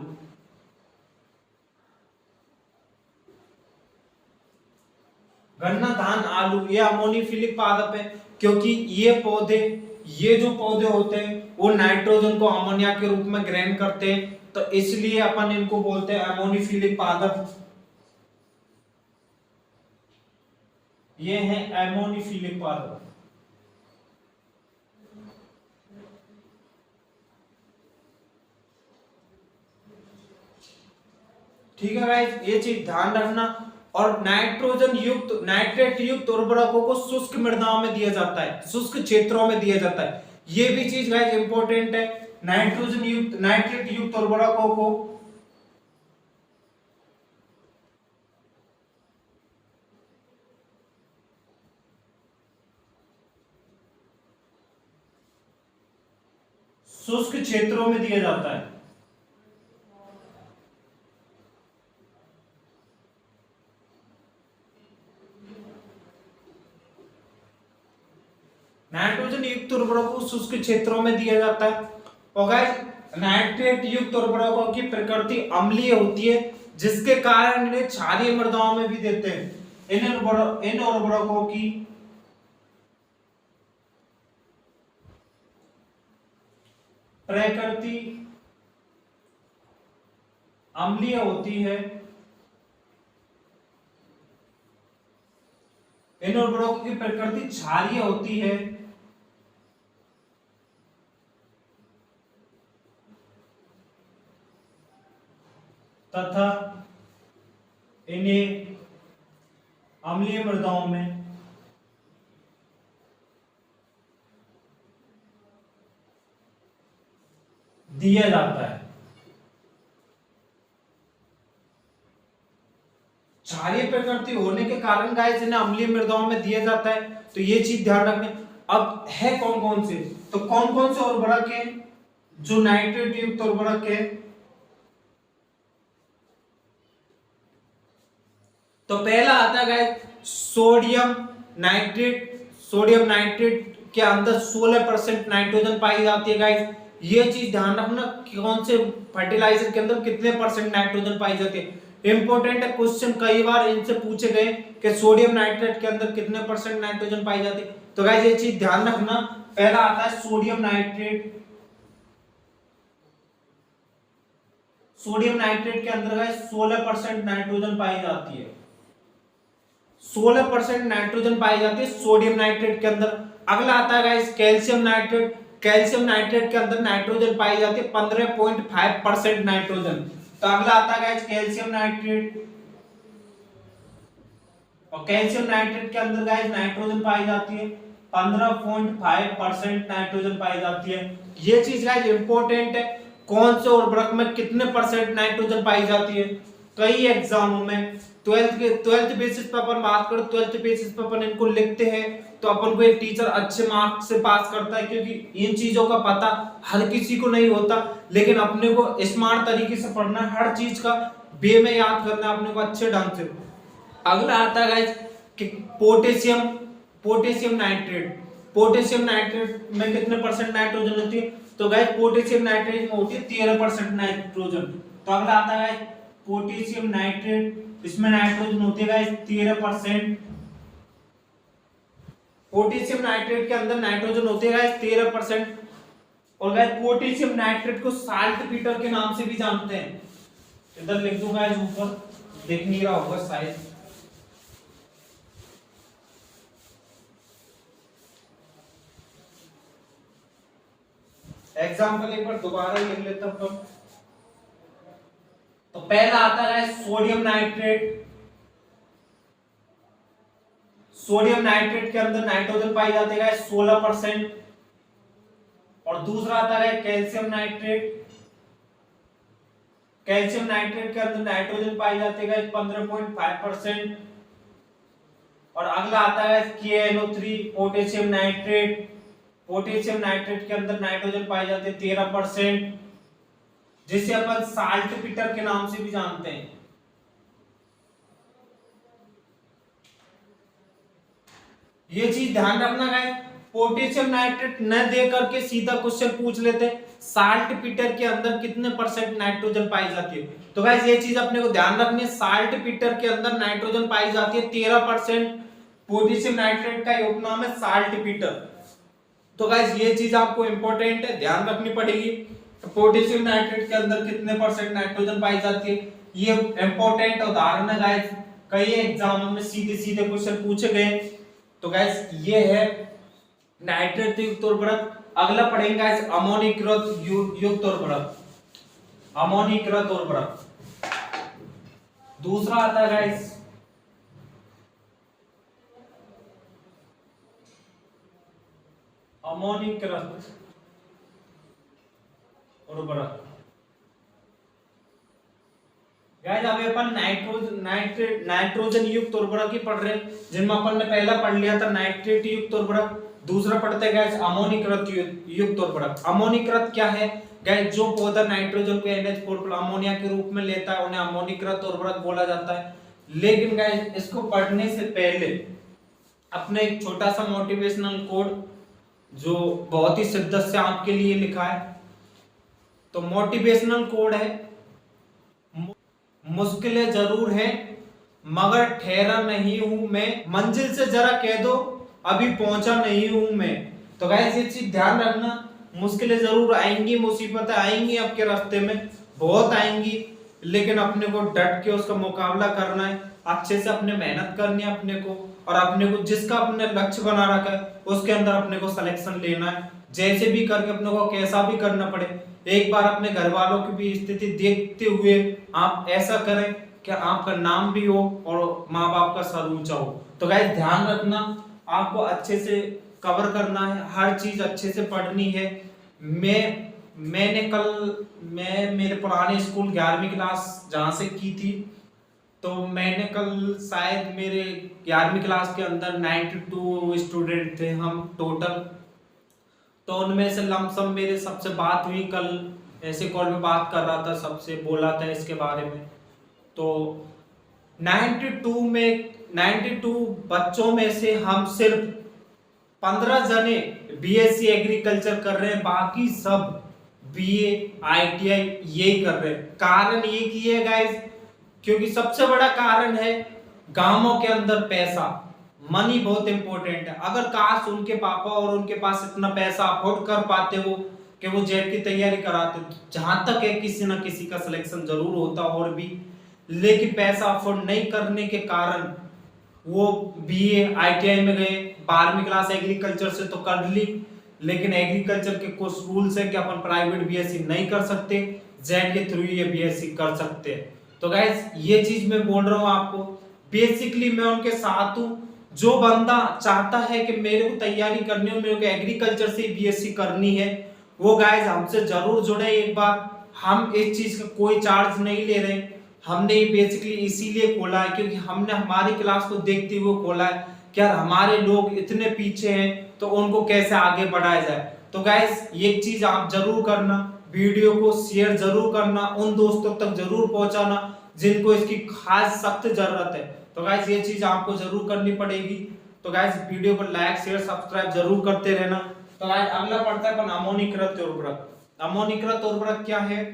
[SPEAKER 1] गन्ना, धान, आलू ये अमोनिफिलिक पादप है, क्योंकि ये जो पौधे होते हैं वो नाइट्रोजन को अमोनिया के रूप में ग्रहण करते हैं, तो इसलिए अपन इनको बोलते हैं अमोनिफिलिक पादप। ये है अमोनिफिलिक पादप। ठीक है गाइस, ये चीज ध्यान रखना। और नाइट्रेट युक्त उर्वरकों को शुष्क मृदाओं में दिया जाता है, शुष्क क्षेत्रों में दिया जाता है। ये भी चीज गाइस इंपॉर्टेंट है। नाइट्रेट युक्त उर्वरकों को शुष्क क्षेत्रों में दिया जाता है। नाइट्रोजन युक्त उर्वरकों को शुष्क क्षेत्रों में दिया जाता है। और गाइस नाइट्रेट युक्त उर्वरकों की प्रकृति अम्लीय होती है, जिसके कारण इन्हें क्षारीय मृदाओं में भी देते हैं। इन उर्वरकों की प्रकृति अम्लीय होती है, इन उर्वरकों की प्रकृति क्षारीय होती है, तथा इन्हें अम्लीय मृदाओं में दिया जाता है। क्षारीय प्रकृति होने के कारण गाइस इन्हें अम्लीय मृदाओं में दिया जाता है, तो ये चीज ध्यान रखने। अब है कौन कौन से, तो कौन कौन से उर्वरक है जो नाइट्रेट युक्त उर्वरक है? तो पहला आता है guys sodium nitrate. Sodium nitrate के अंदर 16% नाइट्रोजन पाई जाती है गाइस। ये चीज ध्यान रखना, कौन से फर्टिलाइजर के अंदर कितने परसेंट नाइट्रोजन पाई जाती है। इंपॉर्टेंट है, क्वेश्चन कई बार इनसे पूछे गए कि सोडियम नाइट्रेट के अंदर कितने परसेंट नाइट्रोजन पाई जाती है। तो गाइस ये चीज ध्यान रखना, पहला आता है सोडियम नाइट्रेट। सोडियम नाइट्रेट के अंदर गाइस 16% नाइट्रोजन पाई जाती है। 16% नाइट्रोजन पाई जाती है सोडियम नाइट्रेट के अंदर। अगला आता है guys calcium nitrate. Calcium nitrate के अंदर नाइट्रोजन पाई जाती है 15.5% नाइट्रोजन। तो अगला आता है गाइस कैल्शियम नाइट्रेट, और कैल्शियम नाइट्रेट के अंदर गाइस नाइट्रोजन पाई जाती है 15.5% नाइट्रोजन पाई जाती है। ये चीज गाइस इंपॉर्टेंट है, कौन से उर्वरक में कितने परसेंट नाइट्रोजन पाई जाती है। कई एग्जामों में 12th बेसिस पर अपन बात करें, 12th बेसिस पर अपन इनको लिखते हैं तो अपन को एक टीचर अच्छे मार्क्स से पास करता है, क्योंकि इन चीजों का पता हर किसी को नहीं होता। लेकिन अपने को स्मार्ट तरीके से पढ़ना है, हर चीज का वे में याद करना है अपने को अच्छे ढंग से। अगला आता है गाइस कि पोटेशियम नाइट्रेट। पोटेशियम नाइट्रेट में कितने परसेंट नाइट्रोजन होती है, तो गाइस पोटेशियम नाइट्रेट में होती है 13% नाइट्रोजन। तो अगला आता है गाइस पोटेशियम नाइट्रेट, इसमें नाइट्रोजन होती है गाइस 13%। पोटेशियम नाइट्रेट के अंदर नाइट्रोजन होती है गाइस 13%। और गाइस पोटेशियम नाइट्रेट को साल्ट पीटर के नाम से भी जानते हैं। इधर लिख दूंगा गाइस ऊपर, दिख नहीं रहा होगा शायद। एग्जाम्पल एक बार दोबारा लिख लेता हूं। तो पहला आता है सोडियम नाइट्रेट। सोडियम नाइट्रेट के अंदर नाइट्रोजन पाई जाती है 16%। और दूसरा आता है कैल्शियम नाइट्रेट। कैल्शियम नाइट्रेट के अंदर नाइट्रोजन पाई जाती है 15.5%। और अगला आता है KNO3 potassium nitrate. Potassium nitrate के अंदर नाइट्रोजन पाई जाती है 13%, जिसे अपन साल्ट पीटर के नाम से भी जानते हैं। ये चीज ध्यान रखना गाइस, पोटेशियम नाइट्रेट न दे करके सीधा क्वेश्चन पूछ लेते साल्ट पीटर के अंदर कितने परसेंट नाइट्रोजन पाई जाती है। तो गाइस ये चीज अपने को ध्यान रखनी है, साल्ट पीटर के अंदर नाइट्रोजन पाई जाती है 13%। पोटेशियम नाइट्रेट का उपनाम है साल्ट पीटर। तो गाइस ये चीज आपको इंपॉर्टेंट है, ध्यान रखनी पड़ेगी। पोटेशियम नाइट्रेट के अंदर कितने परसेंट नाइट्रोजन पाई जाती है, ये इंपॉर्टेंट उदाहरण है गाइस, कई एग्जाम में सीधे सीधे क्वेश्चन पूछे गए। तो गाइस ये है नाइट्रेट युक्त उर्वरक। अगला पढ़ेंगे गाइस अमोनीकृत युक्त उर्वरक। अमोनीकृत उर्वरक दूसरा आता है गाइस अमोनीकृत उर्वरक। गाइस अभी अपन नाइट्रोजन युक्त उर्वरक ही पढ़ रहे हैं, जिनमें अपन ने पहला पढ़ लिया था नाइट्रेट युक्त उर्वरक। दूसरा पढ़ते गाइस अमोनीकृत युक्त उर्वरक। अमोनीकृत क्या है गाइस, जो पौधा नाइट्रोजन को NH4 अमोनिया के रूप में लेता है उन्हें अमोनीकृत उर्वरक बोला जाता है। लेकिन गाइस इसको पढ़ने से पहले अपने एक छोटा सा मोटिवेशनल कोड जो बहुत ही शिद्दत से आपके लिए लिखा है। तो मोटिवेशनल कोड है, मुश्किलें जरूर है मगर ठहरा नहीं हूं मैं, मंजिल से जरा कह दो अभी पहुंचा नहीं हूं मैं। तो गाइस ये चीज ध्यान रखना, मुश्किलें जरूर आएंगी, मुसीबतें आएंगी आपके रास्ते में, बहुत आएंगी, लेकिन अपने को डट के उसका मुकाबला करना है, अच्छे से अपने मेहनत करनी है अपने को, और अपने को जिसका अपने लक्ष्य बना रखा है उसके अंदर अपने को सिलेक्शन लेना है। जैसे भी करके अपने को कैसा भी करना पड़े, एक बार अपने घर वालों की भी स्थिति देखते हुए आप ऐसा करें कि आपका नाम भी हो और माँ बाप का सर ऊंचा हो। तो गाइस ध्यान रखना, आपको अच्छे से कवर करना है, हर चीज अच्छे से पढ़नी है। मैं मेरे पुराने स्कूल 11वीं क्लास जहाँ से की थी, तो मैंने कल शायद मेरे 11वीं क्लास के अंदर 92 स्टूडेंट थे हम टोटल। तो उनमें से लमसम मेरे सबसे बात हुई, कल ऐसे कॉल में बात कर रहा था, सबसे बोला था इसके बारे में। तो 92 बच्चों में से हम सिर्फ 15 जने BSc एग्रीकल्चर कर रहे हैं, बाकी सब BA ITI यही कर रहे हैं। कारण ये की है गाइस, क्योंकि सबसे बड़ा कारण है गांवों के अंदर पैसा, मनी बहुत इंपॉर्टेंट है। अगर काश उनके पापा और उनके पास इतना पैसा अफोर्ड कर पाते हो कि वो जेट की तैयारी कराते, जहां तक है किसी ना किसी का सिलेक्शन जरूर होता और भी, लेकिन पैसा अफोर्ड नहीं करने के कारण वो BA ITI में गए। 12वीं क्लास एग्रीकल्चर से तो कर ली, लेकिन एग्रीकल्चर के कुछ रूल्स है कि अपन प्राइवेट BSc नहीं कर सकते, जेट के थ्रू ये BSc कर सकते हैं। तो गाइस ये चीज मैं बोल रहा हूँ आपको, बेसिकली मैं उनके साथ हूँ। जो बंदा चाहता है कि मेरे को तैयारी करनी हो, मेरे को एग्रीकल्चर से BSc करनी है, वो गाइस हमसे जरूर जुड़े एक बार। हम इस चीज का कोई चार्ज नहीं ले रहे, हमने ये बेसिकली इसीलिए खोला है क्योंकि हमने हमारी क्लास को देखते हुए खोला है कि यार हमारे लोग इतने पीछे हैं तो उनको कैसे आगे बढ़ाया जाए। तो गाइस ये चीज आप जरूर करना, वीडियो को शेयर जरूर करना, उन दोस्तों तक जरूर पहुंचाना जिनको इसकी खास सख्त जरूरत है। तो गाइस ये चीज आपको जरूर करनी पड़ेगी। तो गाइस वीडियो को लाइक शेयर सब्सक्राइब जरूर करते रहना। तो गाइस अगला पढ़ता है अपन अमोनीकृत उर्वरक। अमोनीकृत उर्वरक क्या है?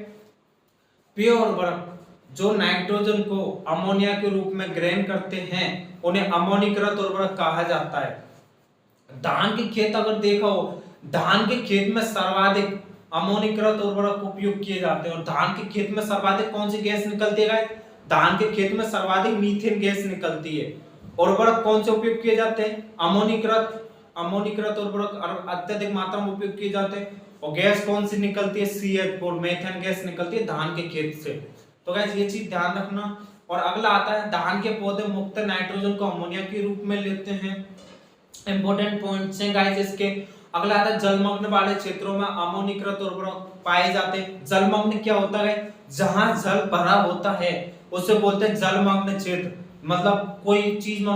[SPEAKER 1] पेय उर्वरक जो नाइट्रोजन को अमोनिया के रूप में ग्रहण करते हैं उन्हें अमोनीकृत उर्वरक कहा जाता है। धान के खेत अगर देखा हो, धान के खेत में सर्वाधिक अमोनीकृत उर्वरक उपयोग किए जाते हैं। और धान के खेत में सर्वाधिक कौन सी गैस निकलती है? धान के खेत में सर्वाधिक मीथेन गैस निकलती है। उर्वरक कौन से उपयोग किए जाते हैं? अमोनीकृत उर्वरक अत्यधिक मात्रा में उपयोग किए जाते हैं। और गैस कौन सी निकलती है, CH4 मेथेन गैस निकलती है धान के खेत से। तो गाइस ये चीज ध्यान रखना। और अगला आता है धान के पौधे मुक्त नाइट्रोजन को अमोनिया के रूप में लेते हैं। इंपॉर्टेंट पॉइंट्स हैं गाइस इसके। अगला आता है जलमग्न वाले क्षेत्रों में अमोनीकृत उर्वरक पाए जाते हैं। जलमग्न क्या होता है, जहां जल भरा होता है उसे बोलते हैं जलमग्न क्षेत्र। मतलब कोई चीज में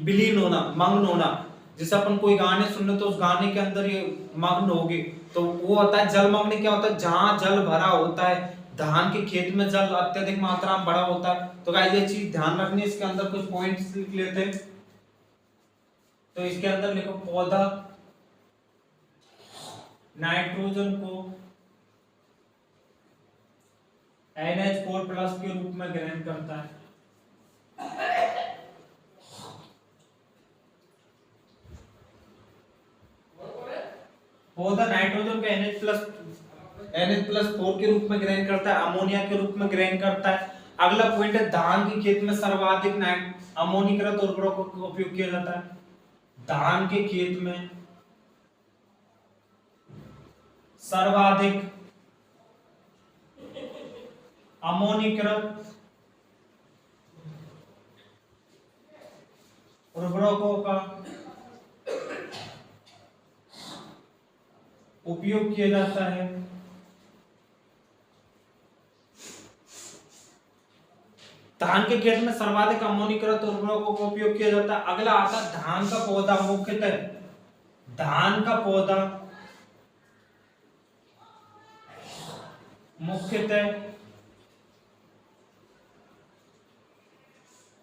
[SPEAKER 1] विलीन होना, मग्न होना। जैसे अपन कोई गाने सुन रहे तो उस गाने के अंदर ये मग्न होगी, तो वो होता है जलमग्न। क्या होता है, जहां जल भरा होता है, धान के खेत में जल अत्यधिक मात्रा में भरा होता है। तो गाइस ये चीज ध्यान रखनी है। इसके अंदर कुछ पॉइंट्स लिख लेते हैं। तो इसके अंदर लिखो पौधा नाइट्रोजन को NH4+ के रूप में ग्रहण करता है। पौधा नाइट्रोजन को NH+4 के रूप में ग्रहण करता है, अमोनिया के रूप में ग्रहण करता है। अगला पॉइंट है धान के खेत में सर्वाधिक अमोनीकृत उर्वरकों का उपयोग किया जाता है। धान के खेत में सर्वाधिक अमोनीकृत उर्वरकों का उपयोग किया जाता है। धान के खेत में सर्वाधिक अमोनीकृत उर्वरकों का उपयोग किया जाता है। अगला आता है धान का पौधा मुख्यतः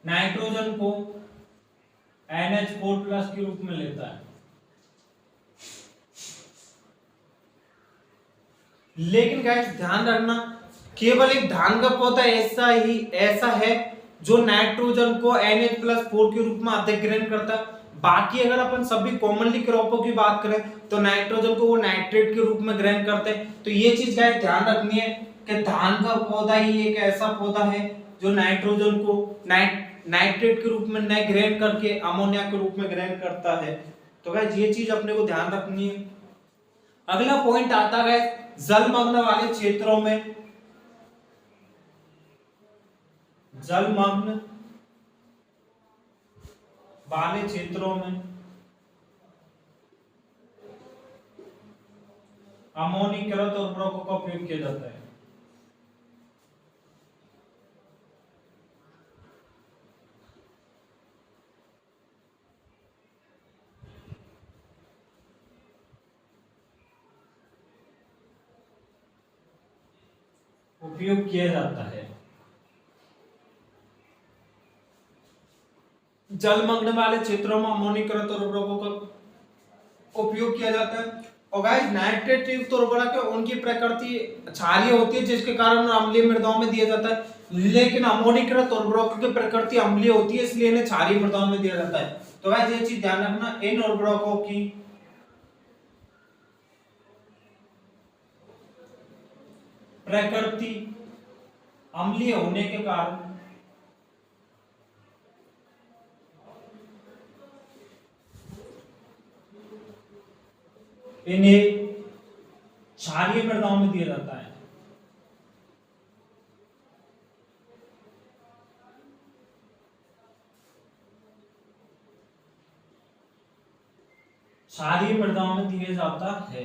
[SPEAKER 1] नाइट्रोजन को NH4+ के रूप में लेता है। लेकिन गाइस ध्यान रखना, केवल एक धान का पौधा ऐसा है जो नाइट्रोजन को NH+4 के रूप में अधिक ग्रहण करता है। बाकी अगर अपन सभी कॉमनली क्रॉपों की बात करें तो नाइट्रोजन को वो नाइट्रेट के रूप में ग्रहण करते हैं। तो ये चीज गाइस ध्यान रखनी है कि धान का पौधा ही एक ऐसा पौधा है जो नाइट्रोजन को नाइट्रेट के रूप में न ग्रहण करके अमोनिया के रूप में ग्रहण करता है। तो गाइस ये चीज अपने को ध्यान रखनी है। अगला पॉइंट आता है जलमग्न वाले क्षेत्रों में अमोनीकृत उर्वरकों का उपयोग किया जाता है। जलमग्न वाले क्षेत्रों में अमोनीकृत उर्वरकों का उपयोग किया जाता है। और गाइस नाइट्रेट युक्त उर्वरक है, उनकी प्रकृति क्षारीय होती है जिसके कारण अम्लीय मृदाओं में दिया जाता है। लेकिन अमोनीकृत उर्वरकों की प्रकृति अम्लीय होती है, इसलिए इन्हें क्षारीय मृदाओं में दिया जाता है। तो गाइस ये चीज ध्यान रखना, इन उर्वरकों की प्रकृति अम्लीय होने के कारण इन्हें क्षारीय मृदाओं में दिया जाता है। क्षारीय मृदाओं में दिया जाता है।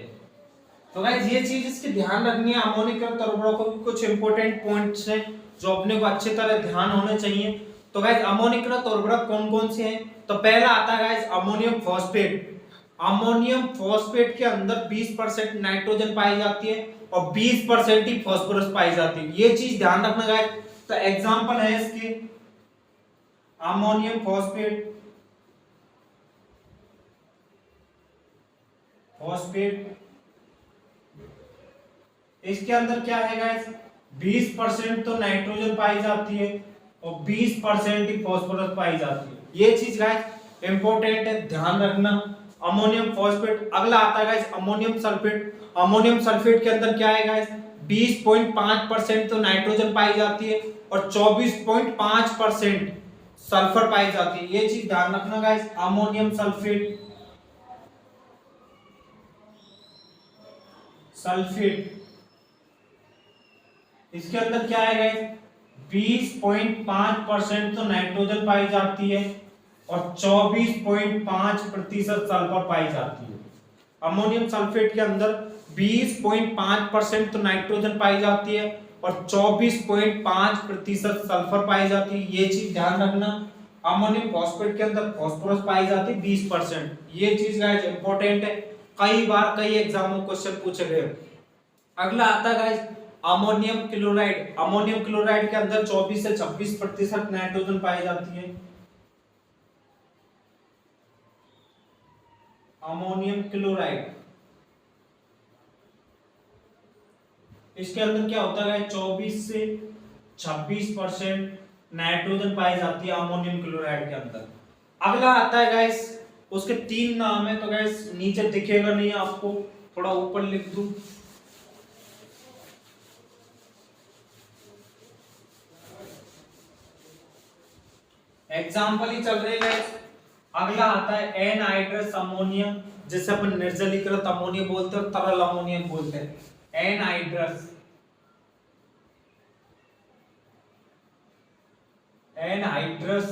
[SPEAKER 1] तो गाइस ये चीज इसकी ध्यान रखनी है। अमोनीकृत उर्वरकों के कुछ इंपॉर्टेंट पॉइंट्स हैं जो अपने को अच्छी तरह ध्यान होने चाहिए। तो गाइस अमोनीकृत उर्वरक कौन कौन से हैं? तो पहला आता है guys ammonium phosphate. Ammonium phosphate के अंदर 20% नाइट्रोजन पाई जाती है और 20% ही फास्फोरस पाई जाती है। ये चीज ध्यान रखना गाइस। तो एग्जांपल है इसके अमोनियम फॉस्फेट इसके अंदर क्या है गाइस, 20% तो नाइट्रोजन पाई जाती है और 20% ही फास्फोरस पाई जाती है। ये चीज गाइस इंपॉर्टेंट है, ध्यान रखना। Ammonium phosphate. अगला आता है guys ammonium sulphate. Ammonium sulphate के अंदर क्या है गाइस, 20.5% तो नाइट्रोजन पाई जाती है और 24.5% सल्फर पाई जाती है। ये चीज ध्यान रखना गाइस। अमोनियम सल्फेट सल्फेट, इसके अंदर क्या है गाइस 20.5% तो नाइट्रोजन पाई जाती है और 24.5% सल्फर पाई जाती है। अमोनियम सल्फेट के अंदर 20.5% तो नाइट्रोजन पाई जाती है और 24.5% सल्फर पाई जाती है। ये चीज ध्यान रखना। अमोनियम फॉस्फेट के अंदर फास्फोरस पाई जाती है 20%। ये चीज गाइस इंपॉर्टेंट है, कई बार कई एग्जामों में क्वेश्चन पूछे गए। अगला आता है guys ammonium chloride. Ammonium chloride के अंदर 24 से 26% नाइट्रोजन पाई जाती है। अमोनियम क्लोराइड, इसके अंदर क्या होता है 24 से 26% नाइट्रोजन पाई जाती है अमोनियम क्लोराइड के अंदर। अगला आता है गाइस, उसके 3 नाम है, तो गाइस नीचे दिखेगा नहीं आपको, थोड़ा ऊपर लिख दूं। एग्जाम्पल ही चल रहे हैं। अगला आता है एनहाइड्रस अमोनियम, जिसे अपन निर्जलीकृत अमोनियम बोलते हैं और तरल अमोनियम बोलते हैं। एनहाइड्रस, एनहाइड्रस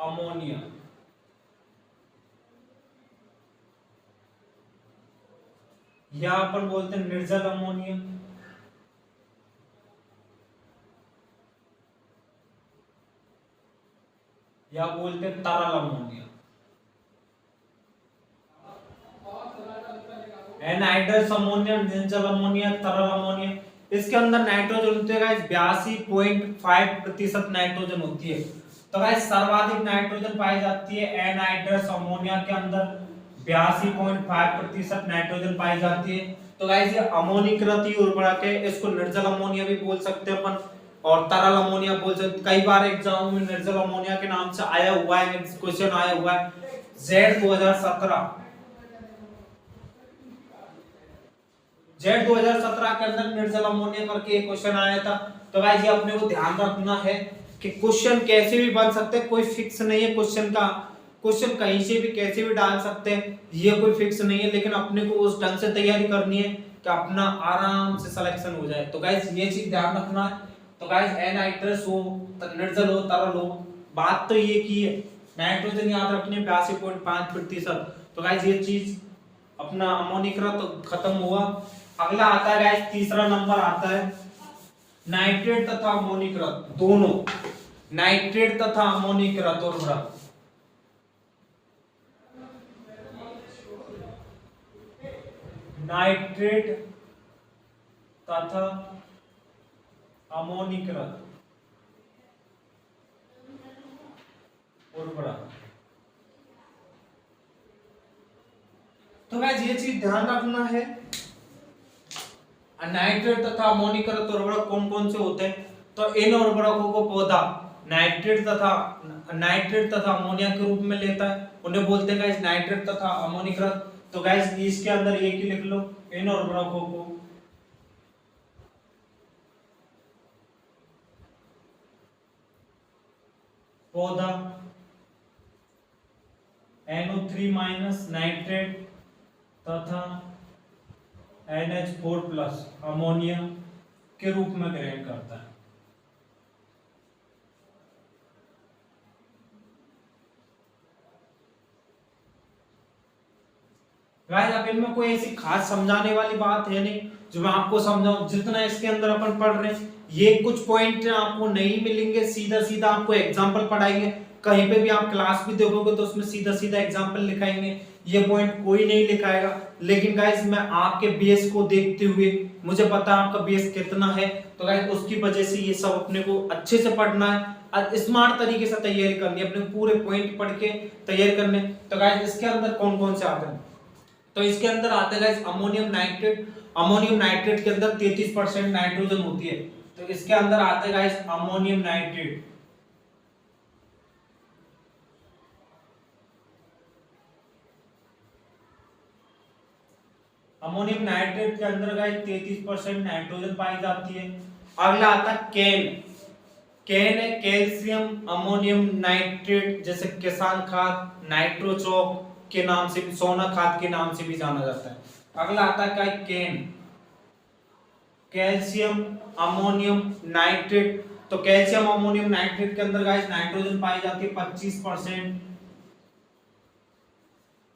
[SPEAKER 1] अमोनिया, या अपन बोलते हैं निर्जल अमोनिया, या बोलते हैं तरल अमोनिया। एनहाइड्रस अमोनिया, निर्जल अमोनिया, तरल अमोनिया। इसके अंदर नाइट्रोजन होते हैं 82.5% नाइट्रोजन होती है। तो गाइस सर्वाधिक नाइट्रोजन पाई जाती है एनहाइड्रस अमोनिया के अंदर, 82.5% नाइट्रोजन पाई जाती है। तो गाइस ये अमोनीकृत उर्वरक है, इसको निर्जल अमोनिया भी बोल सकते हैं अपन और तरल अमोनिया बोल सकते। कई बार एग्जाम में निर्जल अमोनिया के नाम से आया हुआ है, क्वेश्चन आया हुआ है। जेड 2017 के अंदर निर्जल अमोनिया करके एक क्वेश्चन आया था। तो गाइस ये अपने को ध्यान रखना है कि क्वेश्चन कैसे भी बन सकते हैं, कोई फिक्स नहीं है क्वेश्चन का। क्वेश्चन कहीं से भी कैसे भी डाल सकते हैं, ये कोई फिक्स नहीं है, लेकिन अपने को उस ढंग से तैयारी करनी है कि अपना आराम से सिलेक्शन हो जाए। तो गाइस ये चीज ध्यान रखना है। तो गाइस एनहाइड्रस हो, निर्जल हो, तरल हो, बात तो ये की है। नाइट्रोजन याद रखने 82.5%। तो गाइस ये चीज अपना अमोनीकृत तो खत्म हुआ। अगला आता है गाइस, तीसरा नंबर आता है नाइट्रेट तथा अमोनीकृत, दोनों नाइट्रेट तथा अमोनीकृत उर्वरक। नाइट्रेट तथा अमोनीकृत उर्वरक। तो गाइस ये चीज ध्यान रखना है, नाइट्रेट तथा अमोनीकृत उर्वरक कौन कौन से होते हैं। तो इन उर्वरकों को पौधा नाइट्रेट तथा अमोनिया के रूप में लेता है, उन्हें बोलते हैं गाइस नाइट्रेट तथा अमोनीकृत। तो गाइस इसके अंदर एक ही लिख लो, इन उर्वरकों को पौधा NO3- नाइट्रेट तथा NH4+ अमोनिया के रूप में ग्रहण करता है। गाइस अब इनमें कोई ऐसी खास समझाने वाली बात है नहीं जो मैं आपको समझाऊं। जितना इसके अंदर अपन पढ़ रहे हैं, ये कुछ पॉइंट आपको नहीं मिलेंगे, सीधा सीधा आपको एग्जांपल पढ़ाएंगे। कहीं पे भी आप क्लास भी देखोगे तो उसमें सीधा सीधा एग्जांपल लिखाएंगे, ये पॉइंट कोई नहीं लिखाएगा। लेकिन गाइस मैं आपके बेस को देखते हुए, मुझे पता है आपका बेस कितना है, तो गाइस उसकी वजह से ये सब अपने को अच्छे से पढ़ना है और स्मार्ट तरीके से तैयारी करनी है, अपने पूरे पॉइंट पढ़ के तैयारी करने। तो गाइस इसके अंदर कौन कौन से आते हैं, तो इसके अंदर आते हैं guys ammonium nitrate. Ammonium nitrate के अंदर 33% नाइट्रोजन होती है, तो इसके अंदर आते हैं guys ammonium nitrate. Ammonium nitrate के अंदर गाइस 33% नाइट्रोजन पाई जाती है। अगला आता है कैन। कैन है कैल्शियम अमोनियम नाइट्रेट, जैसे किसान खाद, नाइट्रोचौक के नाम से भी, सोना खाद के नाम से भी जाना जाता है। अगला आता है कैन। Calcium ammonium nitrate. तो कैल्शियम अमोनियम नाइट्रेट के अंदर गाइस नाइट्रोजन पाई जाती है 25%।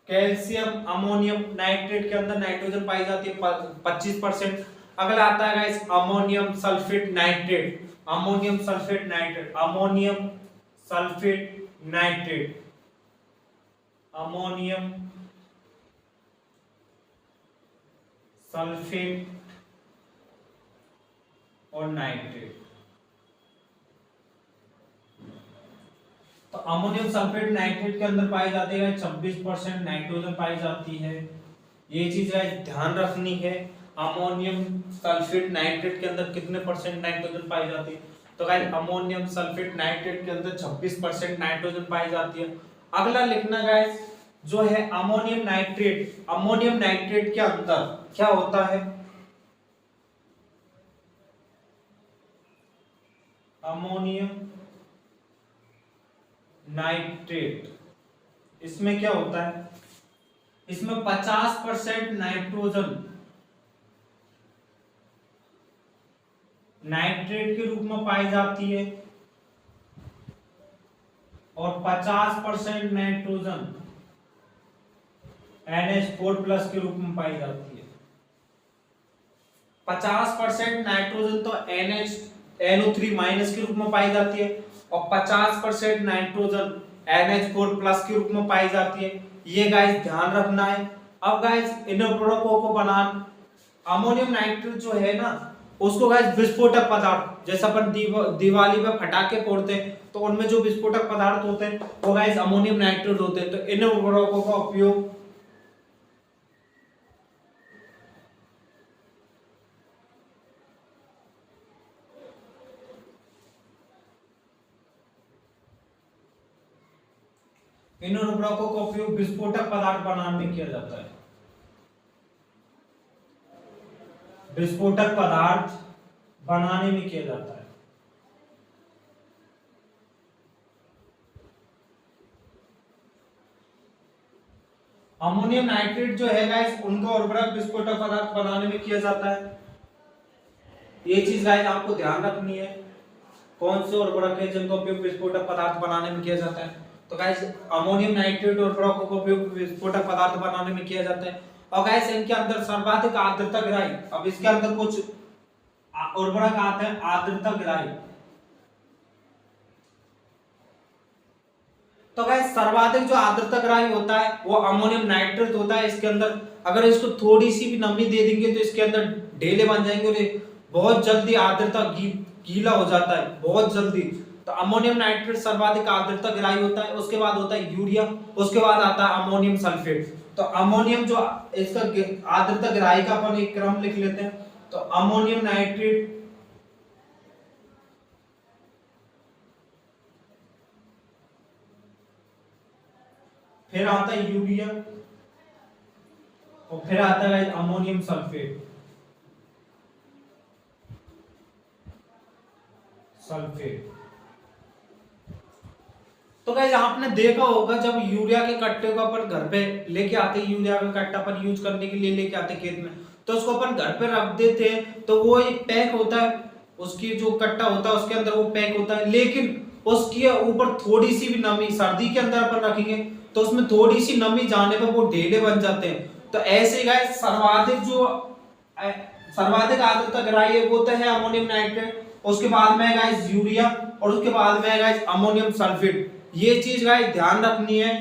[SPEAKER 1] कैल्शियम अमोनियम नाइट्रेट के अंदर नाइट्रोजन पाई जाती है 25%। अगला आता है guys ammonium sulphate nitrate. Ammonium sulphate nitrate, ammonium sulphate nitrate, ammonium sulphate और नाइट्रेट। तो अमोनियम सल्फेट नाइट्रेट के अंदर पाई जाती है 26% नाइट्रोजन पाई जाती है। ये चीज ध्यान रखनी है। अमोनियम सल्फेट नाइट्रेट के अंदर कितने परसेंट नाइट्रोजन पाई जाती है? तो गाइस अमोनियम सल्फेट नाइट्रेट के अंदर 26% नाइट्रोजन पाई जाती है। अगला लिखना गाइस जो है अमोनियम नाइट्रेट, अमोनियम नाइट्रेट के अंदर क्या होता है? अमोनियम नाइट्रेट, इसमें क्या होता है? इसमें 50% नाइट्रोजन नाइट्रेट के रूप में पाई जाती है और 50% नाइट्रोजन NH4+ के रूप में पाई जाती है। 50% नाइट्रोजन तो NO3- के रूप में पाई जाती है और 50% नाइट्रोजन NH4+ के रूप में पाई जाती है। ये गाइस ध्यान रखना है। अब गाइस इन प्रोडक्टों को बनाना, अमोनियम नाइट्रेट जो है ना उसको गाइस विस्फोटक पदार्थ, जैसे अपन दिवाली पे पटाखे फोड़ते हैं तो उनमें जो विस्फोटक पदार्थ होते हैं वो गाइस अमोनियम नाइट्रेट होते हैं। तो इन प्रोडक्टों का उपयोग इन उर्वरकों का उपयोग विस्फोटक पदार्थ बनाने में किया जाता है। विस्फोटक पदार्थ बनाने में किया जाता है। अमोनियम नाइट्रेट जो है गाइस उनका उर्वरक विस्फोटक पदार्थ बनाने में किया जाता है। ये चीज गाइस आपको ध्यान रखनी है। कौन से उर्वरक है जिनका उपयोग विस्फोटक पदार्थ बनाने में किया जाता है? तो गाइस अमोनियम नाइट्रेट उर्वरकों का उपयोग विस्फोटक पदार्थ बनाने में किया जाता है। और गाइस इनके अंदर सर्वाधिक आर्द्रता ग्राही, अब इसके अंदर कुछ उर्वरक आते हैं आर्द्रता ग्राही। तो गाइस सर्वाधिक जो आर्द्रता ग्राही होता है वो अमोनियम नाइट्रेट होता है। इसके अंदर अगर इसको थोड़ी सी भी नमी दे देंगे तो इसके अंदर ढेले बन जाएंगे और बहुत जल्दी आर्द्रता गीला हो जाता है, बहुत जल्दी। तो अमोनियम नाइट्रेट सर्वाधिक आर्द्रता ग्राही होता है। उसके बाद होता है यूरिया, उसके बाद आता है अमोनियम सल्फेट। तो अमोनियम जो इसका आर्द्रता ग्राही का अपन एक क्रम लिख लेते हैं। तो अमोनियम नाइट्रेट, फिर आता है यूरिया और फिर आता है अमोनियम सल्फेट। तो गाइस आपने देखा होगा जब यूरिया के कट्टे को अपन घर पे लेके आते, यूरिया का कट्टा अपन यूज करने के लिए लेके आते खेत में, तो उसको अपन घर पे रख देते हैं तो वो एक पैक होता है, उसकी जो कट्टा होता है उसके अंदर वो पैक होता है। लेकिन उसके ऊपर थोड़ी सी भी नमी, सर्दी के अंदर अपन रखेंगे तो उसमें थोड़ी सी नमी जाने पर वो ढेले बन जाते हैं। तो ऐसे गाइस सर्वाधिक आर्द्रता ग्राही है वो तो है अमोनियम नाइट्रेट, उसके बाद में गाइस यूरिया और उसके बाद में गाइस अमोनियम सल्फेट। ये चीज गाइस ध्यान रखनी है।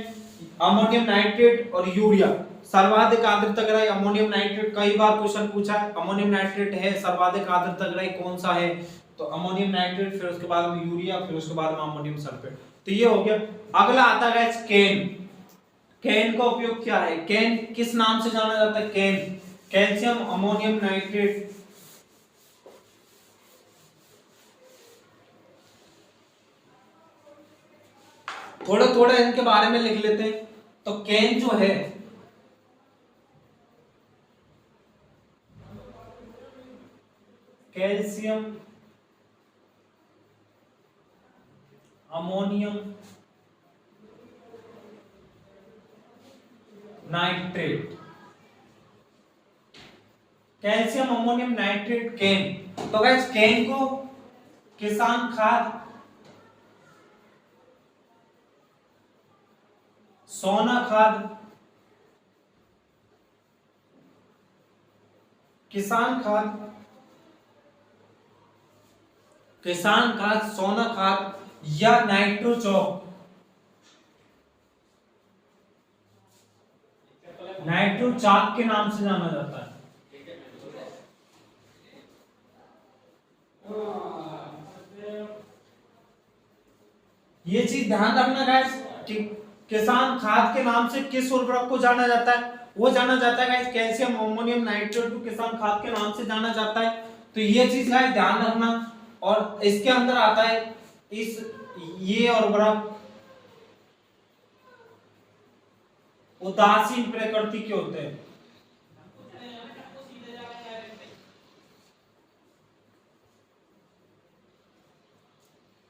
[SPEAKER 1] अमोनियम नाइट्रेट और यूरिया सर्वाधिक आर्द्रता ग्राही अमोनियम नाइट्रेट, कई बार क्वेश्चन पूछा है अमोनियम नाइट्रेट है सर्वाधिक आर्द्रता ग्राही कौन सा है? तो अमोनियम नाइट्रेट, फिर उसके बाद में यूरिया, फिर उसके बाद में अमोनियम सल्फेट। तो ये हो गया। अगला आता है गाइस कैन। कैन का उपयोग क्या है? कैन किस नाम से जाना जाता है? Can, calcium ammonium nitrate. थोड़ा थोड़ा इनके बारे में लिख लेते हैं। तो कैन जो है calcium ammonium nitrate. Calcium ammonium nitrate can. तो गाइस कैन को किसान खाद, सोना खाद, किसान खाद, सोना खाद या नाइट्रोचॉक, नाइट्रोचाक के नाम से जाना जाता है। ये चीज ध्यान रखना गाइस कि किसान खाद के नाम से किस उर्वरक को जाना जाता है, वो जाना जाता है गाइस कैल्शियम अमोनियम नाइट्रेट को किसान खाद के नाम से जाना जाता है। तो ये चीज गाइस ध्यान रखना। और इसके अंदर आता है ये उर्वरक उदासीन प्रकृति के होते हैं।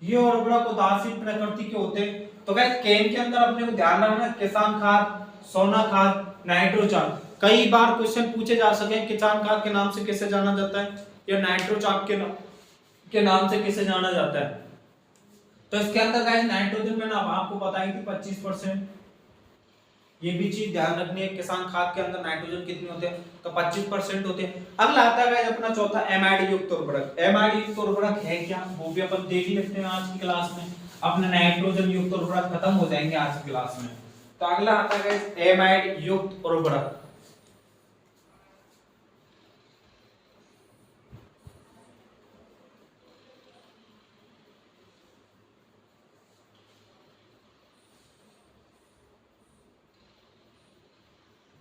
[SPEAKER 1] ये उर्वरक उदासीन प्रकृति के होते हैं। तो गाइस कैन के अंदर अपने को ध्यान रखना किसान खाद, सोना खाद, नाइट्रोचाक। कई बार क्वेश्चन पूछे जा सके किसान खाद के नाम से किसे जाना जाता है या नाइट्रोचाक के नाम से किसे जाना जाता है। तो इसके अंदर गाइस नाइट्रोजन में ना आपको बताई थी 25%। ये भी चीज ध्यान रखनी है, किसान खाद के अंदर नाइट्रोजन कितने होते हैं, तो 25% होते हैं। अगला आता है गाइस अपना चौथा एमाइड युक्त उर्वरक। एमाइड युक्त उर्वरक है क्या, वो भी अपन देख लेते हैं आज की क्लास में। अपने नाइट्रोजन युक्त उर्वरक खत्म हो जाएंगे आज की क्लास में। तो अगला आता है गाइस एमाइड युक्त उर्वरक।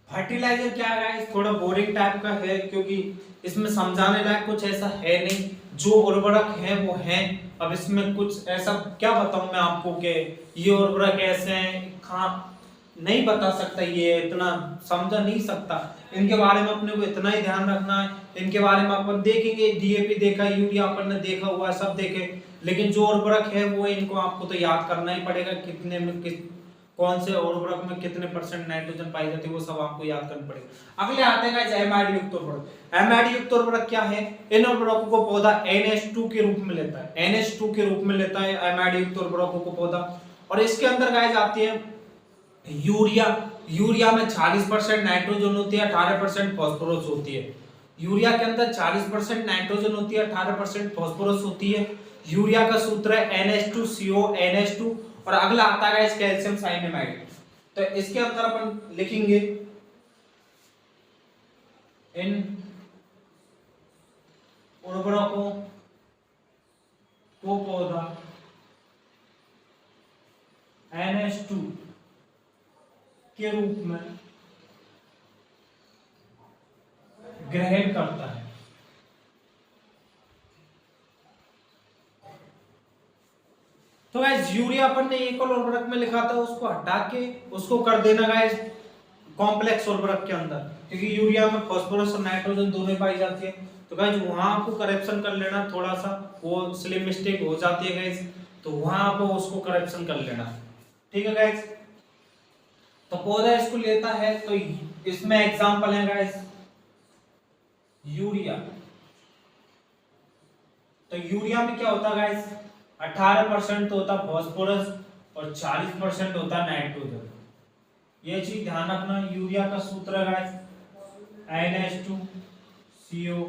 [SPEAKER 1] फर्टिलाइजर क्या है, थोड़ा बोरिंग टाइप का है क्योंकि इसमें समझाने लायक कुछ ऐसा है नहीं। जो उर्वरक है वो है। अब इसमें कुछ ऐसा क्या बताऊं मैं आपको कि ये उर्वरक ऐसे हैं, नहीं बता सकता, ये इतना समझा नहीं सकता। इनके बारे में अपने को इतना ही ध्यान रखना है। इनके बारे में अपन देखेंगे, डीएपी देखा, यूरिया अपन ने देखा हुआ है, सब देखे। लेकिन जो उर्वरक है वो इनको आपको तो याद करना ही पड़ेगा, कितने में कौन से उर्वरक में कितने % नाइट्रोजन पाई जाती है, वो सब आपको याद करना पड़ेगा। अगले आते हैं एमाइड युक्त उर्वरक। एमाइड युक्त उर्वरक क्या है, इन उर्वरकों को पौधा NH2 के रूप में लेता है। NH2 के रूप में लेता है एमाइड युक्त उर्वरकों को पौधा। और इसके अंदर गाइस आती है यूरिया। यूरिया में 40% नाइट्रोजन होती है, 18% फास्फोरस होती है। यूरिया के अंदर 40% नाइट्रोजन होती है, 18% फास्फोरस होती है। यूरिया का सूत्र है NH2CO NH2। और अगला आता है इस कैल्शियम साइनेमाइड। तो इसके अंदर अपन लिखेंगे इन उर्वरकों को पौधा NH2 के रूप में ग्रहण करता है। तो गाइस यूरिया अपन ने एक और उर्वरक में लिखा था, उसको हटा के उसको कर देना गाइस कॉम्प्लेक्स उर्वरक के अंदर, क्योंकि यूरिया में फास्फोरस और नाइट्रोजन दोनों पाई जाती है। तो गाइस वहां आपको करेक्शन कर लेना, थोड़ा सा वो स्लिप मिस्टेक हो जाती है गाइस, तो वहां आप उसको करेक्शन कर लेना, ठीक है गाइस। तो पौधा इसको लेता है, तो इसमें एग्जांपल है गाइस यूरिया। तो यूरिया में क्या होता है गाइस, 18% तो होता फास्फोरस और 40% होता नाइट्रोजन। ये चीज ध्यान रखना। यूरिया का सूत्र है गाइस NH2CO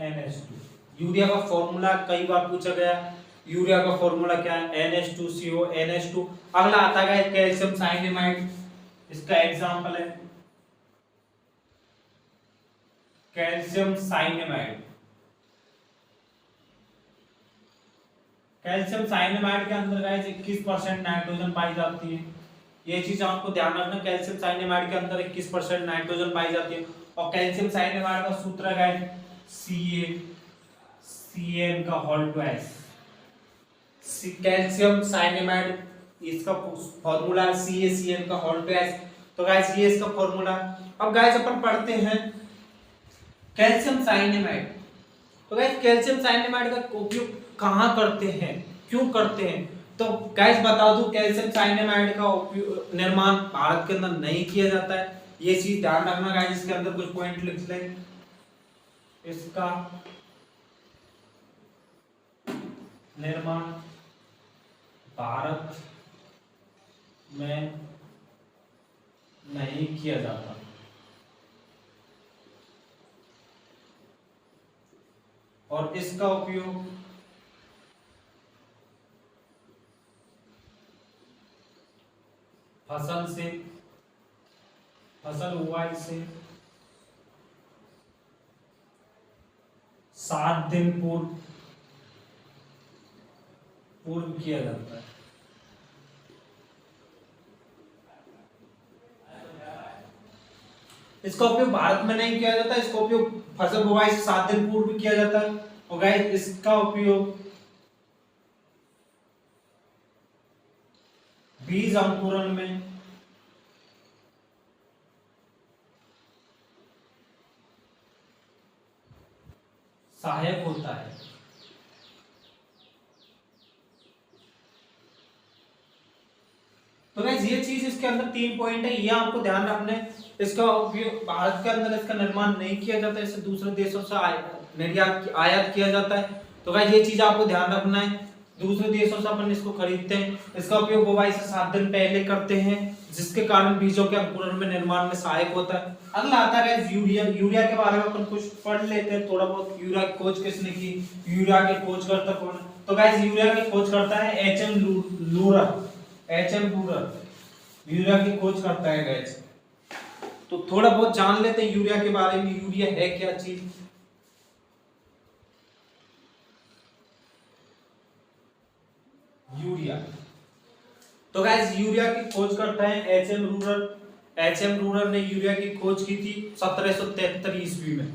[SPEAKER 1] NH2। यूरिया का फॉर्मूला कई बार पूछा गया, यूरिया का फॉर्मूला क्या है, NH2CO NH2। अगला आता है कैल्शियम साइनेमाइड, इसका एग्जांपल है कैल्शियम साइनेमाइड। कैल्शियम साइनेमाइड के अंदर गाइस 21% नाइट्रोजन पाई जाती है। ये चीज आपको ध्यान रखना, कैल्शियम साइनेमाइड के अंदर 21% नाइट्रोजन पाई जाती है। और कैल्शियम साइनेमाइड का सूत्र है गाइस CaCN का होल ट्वाइस। कैल्शियम साइनेमाइड इसका फॉर्मूला है CaCN का होल ट्वाइस। तो गाइस ये इसका फॉर्मूला। अब गाइस अपन पढ़ते हैं कैल्शियम साइनेमाइड। तो गाइस कैल्शियम साइनेमाइड का उपयोग कहाँ करते हैं, क्यों करते हैं, तो गाइस बता दूं कैल्शियम साइनेमाइड का निर्माण भारत के अंदर नहीं किया जाता है। ये चीज ध्यान रखना गाइस, इसके अंदर कुछ पॉइंट लिख लें। इसका निर्माण भारत में नहीं किया जाता। और इसका उपयोग फसल बुवाई से 7 दिन पूर्व किया जाता है। इसका उपयोग भारत में नहीं किया जाता, इसका उपयोग फसल बुवाई से 7 दिन पूर्व किया जाता है। और गाइस इसका उपयोग बीज अंकुरण में सहायक होता है। तो गाइस ये चीज इसके अंदर 3 पॉइंट है, ये आपको ध्यान रखना है। इसका उपयोग भारत के अंदर इसका निर्माण नहीं किया जाता, इसे दूसरे देशों से आयात किया जाता है। तो गाइस ये चीज आपको ध्यान रखना है, दूसरे देशों से अपन इसको खरीदते हैं। इसका उपयोग बुवाई से 7 दिन पहले करते हैं, जिसके कारण बीजों के अंकुरण में निर्माण में सहायक होता है। अगला आता है यूरिया। यूरिया के बारे में अपन कुछ पढ़ लेते हैं थोड़ा बहुत। यूरिया की खोज किसने की, यूरिया की खोज करता कौन? तो गाइस यूरिया की खोज करता है एच.एम. लूरर। यूरिया की खोज करता है गाइस। तो थोड़ा बहुत जान लेते हैं यूरिया के बारे में। यूरिया है क्या चीज? यूरिया, तो गाइस यूरिया की खोज करता है एच.एम. लूरर ने यूरिया की खोज की थी 1773 ईस्वी में।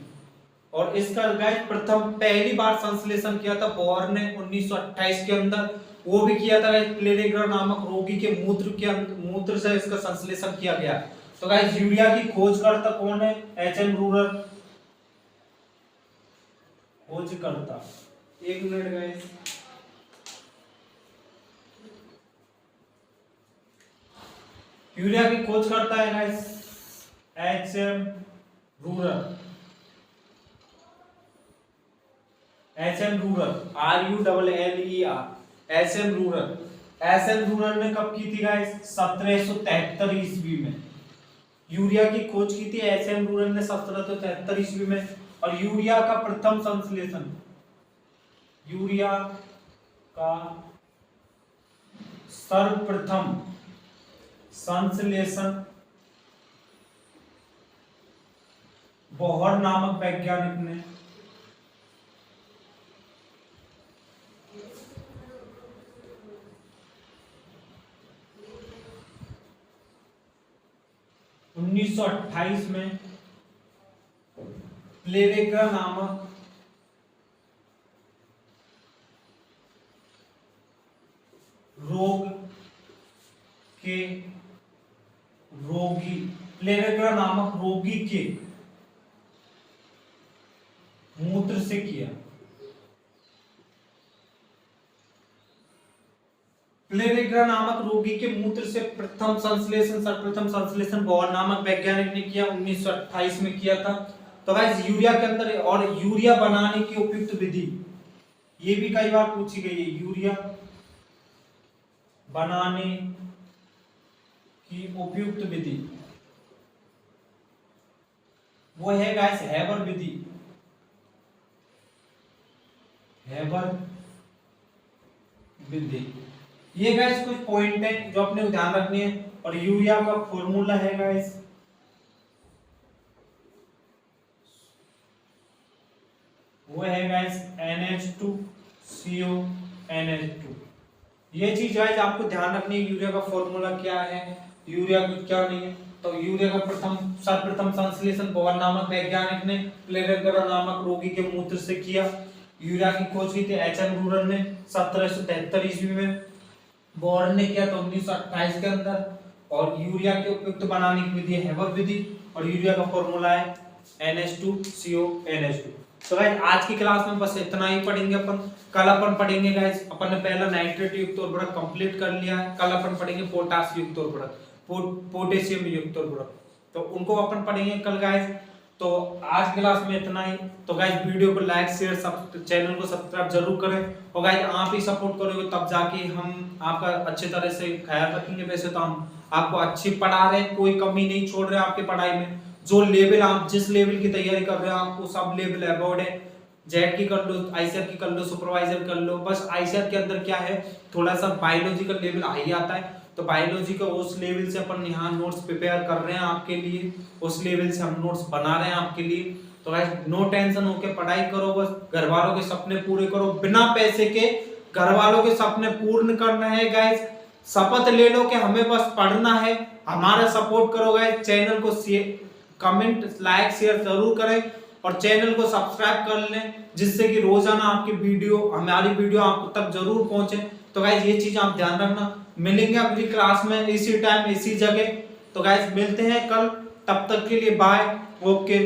[SPEAKER 1] और इसका गाइस पहली बार संश्लेषण किया था बोहर ने 1928 के अंदर। वो भी किया था प्लेरेग्रा नामक रोगी के मूत्र से इसका संश्लेषण किया गया। तो गाइस यूरिया की खोज करता कौन है? एच.एम. लूरर खोज करता। 1 मिनट गाइस। यूरिया की खोज करता है गाइस एच.एम. लूरर। एच.एम. लूरर ने कब की थी गाइस? 1773 ईस्वी में। यूरिया की खोज की थी एच.एम. लूरर ने 1773 ईस्वी में। और यूरिया का सर्वप्रथम संश्लेषण बोहर नामक वैज्ञानिक ने 1928 में प्लेरेग्रा नामक रोगी के मूत्र से किया। प्लेरेग्रा नामक रोगी के मूत्र से सर्वप्रथम संश्लेषण बोहर नामक वैज्ञानिक ने किया, 1928 में किया था। तो गाइस यूरिया के अंदर और यूरिया बनाने की उपयुक्त विधि, ये भी कई बार पूछी गई है। यूरिया बनाने की उपयुक्त विधि वो है गाइस हेबर विधि। ये गाइस कुछ पॉइंट है जो अपने ध्यान रखने हैं। और यूरिया का फॉर्मूला है गाइस वो है गाइस NH2CO NH2। ये चीज गाइस आपको ध्यान रखनी है, यूरिया का फॉर्मूला क्या है, यूरिया क्या नहीं है। तो यूरिया का सर्वप्रथम संश्लेषण बोहर नामक वैज्ञानिक ने प्लेरेग्रा नामक रोगी के मूत्र से किया। यूरिया की खोज की थी एच.एम. लूरर ने 1773 ईस्वी में। बोहर ने किया तो 1928 के अंदर। और यूरिया के उपयुक्त बनाने की विधि है हेबर विधि। और यूरिया का फॉर्मूला है NH2CO NH2। तो गाइस आज की क्लास में बस इतना ही पढ़ेंगे अपन। कल अपन पढ़ेंगे गाइस, अपन ने पहला नाइट्रेट युक्त उर्वरक कंप्लीट कर लिया है। कल अपन पढ़ेंगे पोटाश युक्त उर्वरक, पोटेशियम युक्त उर्वरक, तो उनको अपन पढ़ेंगे कल गाइस। तो आज की क्लास में इतना ही। तो गाइस वीडियो को लाइक शेयर चैनल को सब्सक्राइब जरूर करें, और गाइस आप ही सपोर्ट करोगे तब जाके हम आपका अच्छे तरह से ख्याल रखेंगे। वैसे तो हम आपको अच्छी पढ़ा रहे हैं, कोई कमी नहीं छोड़ रहे हैं आपकी पढ़ाई में। जो लेवल आप जिस लेवल की तैयारी कर रहे हो आपको सब लेवल अवॉर्ड है। जेड की कर लो, आईसीआर की कर लो, सुपरवाइजर कर लो। बस आईसीआर के अंदर क्या है, थोड़ा सा बायोलॉजिकल लेवल हाई आता है, तो बायोलॉजी का उस लेवल से अपन यहाँ नोट्स प्रिपेयर कर रहे हैं आपके लिए, उस लेवल से हम नोट्स बना रहे हैं आपके लिए। तो गाइस नो टेंशन होके पढ़ाई करो, बस घर वालों के सपने पूरे करो। बिना पैसे के घर वालों के सपने पूर्ण करना है गाइस। शपथ ले लो कि हमें बस पढ़ना है, हमारा सपोर्ट करो गाइस। चैनल को कमेंट लाइक शेयर जरूर करें, और चैनल को सब्सक्राइब कर लें, जिससे कि रोजाना आपकी वीडियो, हमारी वीडियो आप तक जरूर पहुंचे। तो गाइस ये चीज आप ध्यान रखना। मिलेंगे अगली क्लास में इसी टाइम इसी जगह। तो गाइस मिलते हैं कल, तब तक के लिए बाय, ओके।